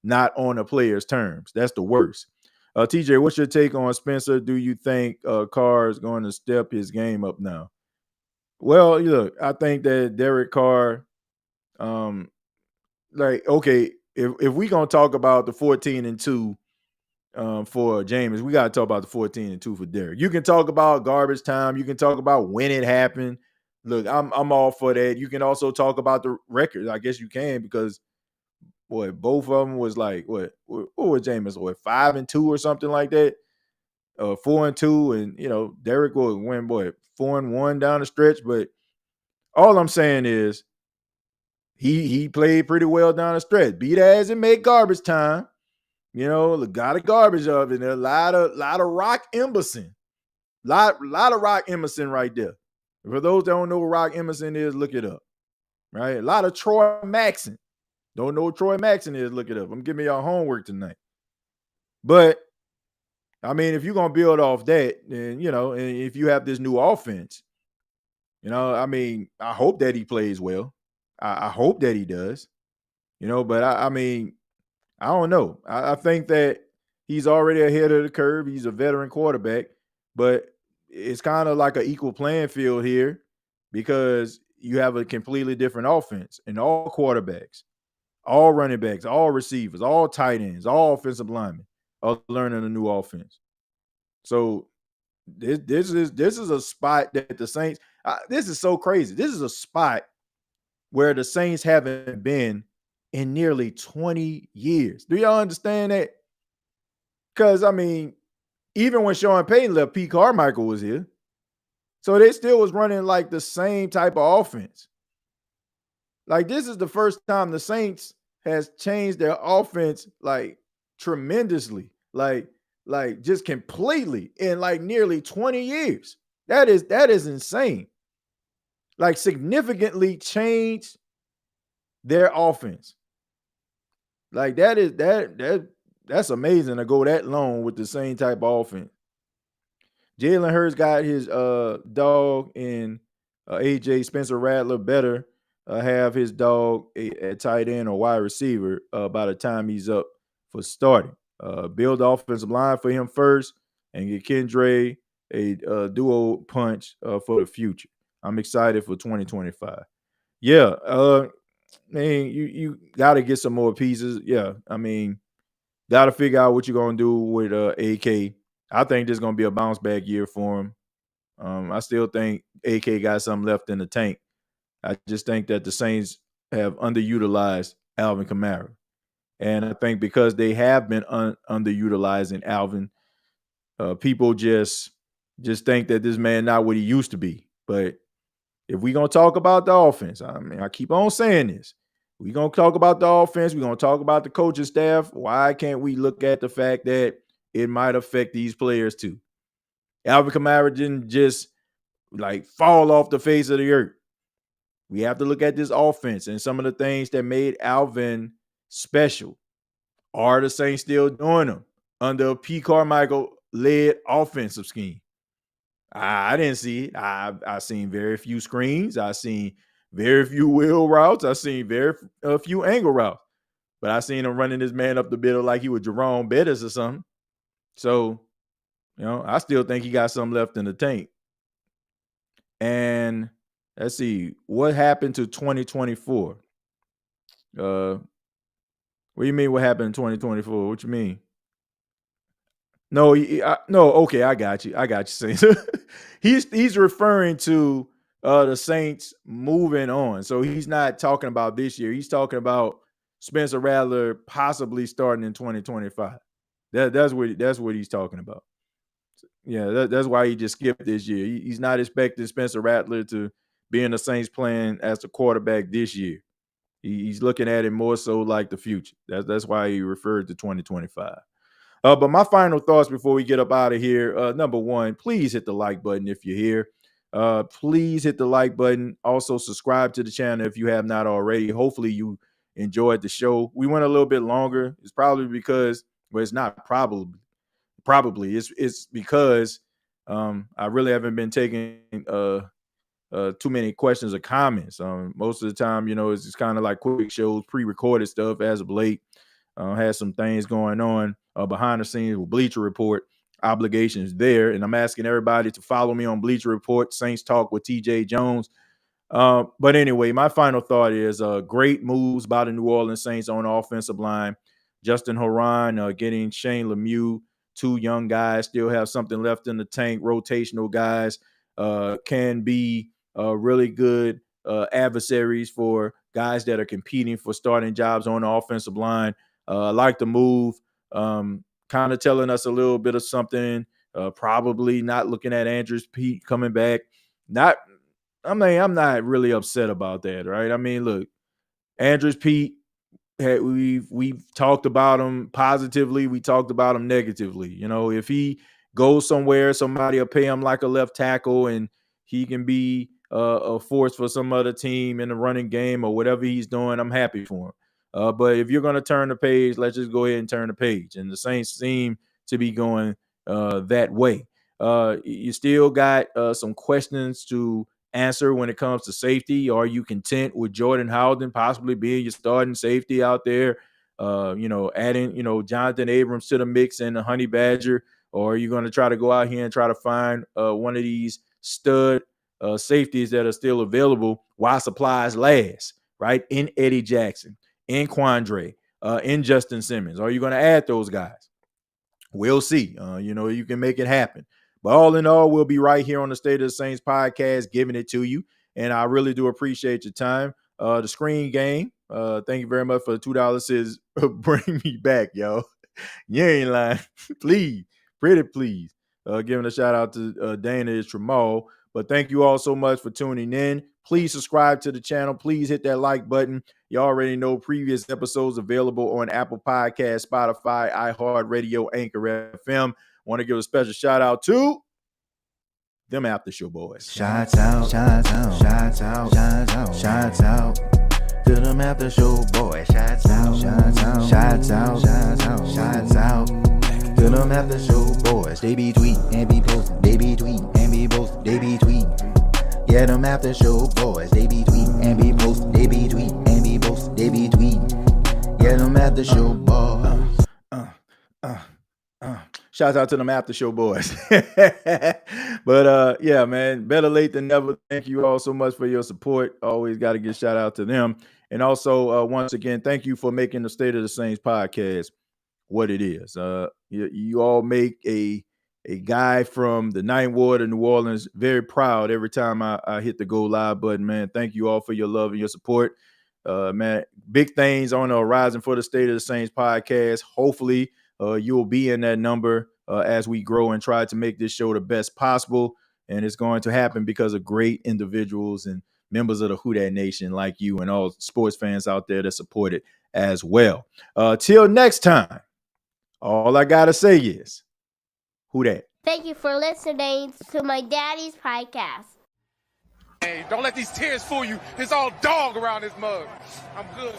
not on the player's terms. That's the worst. TJ, what's your take on Spencer? Do you think Carr is going to step his game up now? Well, look, I think that Derek Carr, okay, if we gonna talk about the 14-2 for Jameis, we gotta talk about the 14-2 for Derek. You can talk about garbage time, you can talk about when it happened, look, I'm all for that. You can also talk about the record. I guess you can because both of them was like what was Jameis? What 5-2 or something like that? 4-2, and Derek will win 4-1 down the stretch. But all I'm saying is he played pretty well down the stretch. Beat ass and make garbage time. Got a garbage of it. A lot of Rock Emerson. Lot of Rock Emerson right there. For those that don't know what Rock Emerson is, look it up. Right? A lot of Troy Maxson. Don't know what Troy Maxson is, look it up. I'm giving y'all homework tonight. But I mean, if you're gonna build off that, then and if you have this new offense, I mean, I hope that he plays well. I hope that he does. But I mean, I don't know. I think that he's already ahead of the curve. He's a veteran quarterback, but it's kind of like an equal playing field here because you have a completely different offense and all quarterbacks, all running backs, all receivers, all tight ends, all offensive linemen are learning a new offense. So this is a spot that the Saints. This is so crazy. This is a spot where the Saints haven't been in nearly 20 years. Do y'all understand that? Because I mean, even when Sean Payton left, Pete Carmichael was here, so they still was running like the same type of offense. Like this is the first time the Saints has changed their offense like tremendously, like just completely in like nearly 20 years. That is insane. Like significantly changed their offense. Like that's amazing to go that long with the same type of offense. Jalen Hurts got his dog in AJ Spencer Rattler better have his dog at tight end or wide receiver by the time he's up for starting. Build the offensive line for him first and get Kendra a duo punch for the future. I'm excited for 2025. Yeah, man, you got to get some more pieces. Yeah, I mean, got to figure out what you're going to do with AK. I think this is going to be a bounce back year for him. I still think AK got something left in the tank. I just think that the Saints have underutilized Alvin Kamara. And I think because they have been underutilizing Alvin, people just think that this man not what he used to be. But if we're going to talk about the offense, I mean, I keep on saying this. We're going to talk about the offense. We're going to talk about the coaching staff. Why can't we look at the fact that it might affect these players too? Alvin Kamara didn't just like fall off the face of the earth. We have to look at this offense and some of the things that made Alvin special. Are the Saints still doing them under a P. Carmichael-led offensive scheme? I didn't see it. I seen very few screens. I seen very few wheel routes. I seen very few angle routes. But I seen him running this man up the middle like he was Jerome Bettis or something. So, I still think he got something left in the tank. And let's see, what happened to 2024? What do you mean what happened in 2024? What you mean? No, no. Okay, I got you. Saints. he's referring to the Saints moving on. So he's not talking about this year. He's talking about Spencer Rattler possibly starting in 2025. That's what he's talking about. Yeah, that's why he just skipped this year. He's not expecting Spencer Rattler to be in the Saints playing as the quarterback this year. He's looking at it more so like the future. That's why he referred to 2025. But my final thoughts before we get up out of here. Number one, please hit the like button if you're here. Please hit the like button. Also, subscribe to the channel if you have not already. Hopefully, you enjoyed the show. We went a little bit longer. It's probably because, well, it's not probably. It's because I really haven't been taking too many questions or comments. Most of the time, it's just kind of like quick shows, pre-recorded stuff as of late. Has some things going on behind the scenes with Bleacher Report obligations there. And I'm asking everybody to follow me on Bleacher Report, Saints Talk with TJAY Jones. But anyway, my final thought is great moves by the New Orleans Saints on the offensive line. Justin Horan getting Shane Lemieux, two young guys, still have something left in the tank, rotational guys, can be really good adversaries for guys that are competing for starting jobs on the offensive line. I like the move. Kind of telling us a little bit of something. Probably not looking at Andrews Pete coming back. I'm not really upset about that, right? I mean, look, Andrews Pete, we've talked about him positively. We talked about him negatively. You know, if he goes somewhere, somebody will pay him like a left tackle, and he can be a force for some other team in the running game or whatever he's doing. I'm happy for him. But if you're going to turn the page, let's just go ahead and turn the page. And the Saints seem to be going that way. You still got some questions to answer when it comes to safety. Are you content with Jordan Howden possibly being your starting safety out there? Adding, Jonathan Abrams to the mix and the Honey Badger, or are you going to try to go out here and try to find one of these stud safeties that are still available while supplies last, right? In Eddie Jackson, in Quandre, in Justin Simmons. Are you going to add those guys? We'll see. You can make it happen. But all in all, we'll be right here on the State of the Saints podcast, giving it to you. And I really do appreciate your time. The Screen Game, thank you very much for the $2. Says, bring me back, yo. You ain't lying. Please, pretty please. Giving a shout out to Dana is Tramal. But thank you all so much for tuning in. Please subscribe to the channel. Please hit that like button. You already know previous episodes available on Apple Podcasts, Spotify, iHeartRadio, Anchor FM. Want to give a special shout out to them After Show boys. Shots out, shots out, shots out, shots out, shots out. To them After Show boys. Shots out, shots out, shots out, shots out, shots out. To them After Show boys. They be tweeting and be posting. They be tweeting and be posting. They be tweeting. Yeah, them After Show boys. They be tweeting and be posting. They be tweeting and be posting. They be tweeting. Yeah, them After Show boys. Shout out to them After Show boys. But yeah, man, better late than never. Thank you all so much for your support. Always got to give shout out to them. And also, once again, thank you for making the State of the Saints podcast what it is. You all make a guy from the Ninth Ward of New Orleans very proud every time I hit the go live button, man. Thank you all for your love and your support. Man, big things on the horizon for the State of the Saints podcast. Hopefully, you'll be in that number as we grow and try to make this show the best possible. And it's going to happen because of great individuals and members of the Who Dat Nation like you and all sports fans out there that support it as well. Till next time, all I got to say is, Who Dat? Thank you for listening to my daddy's podcast. Hey, don't let these tears fool you. It's all dog around this mug. I'm good.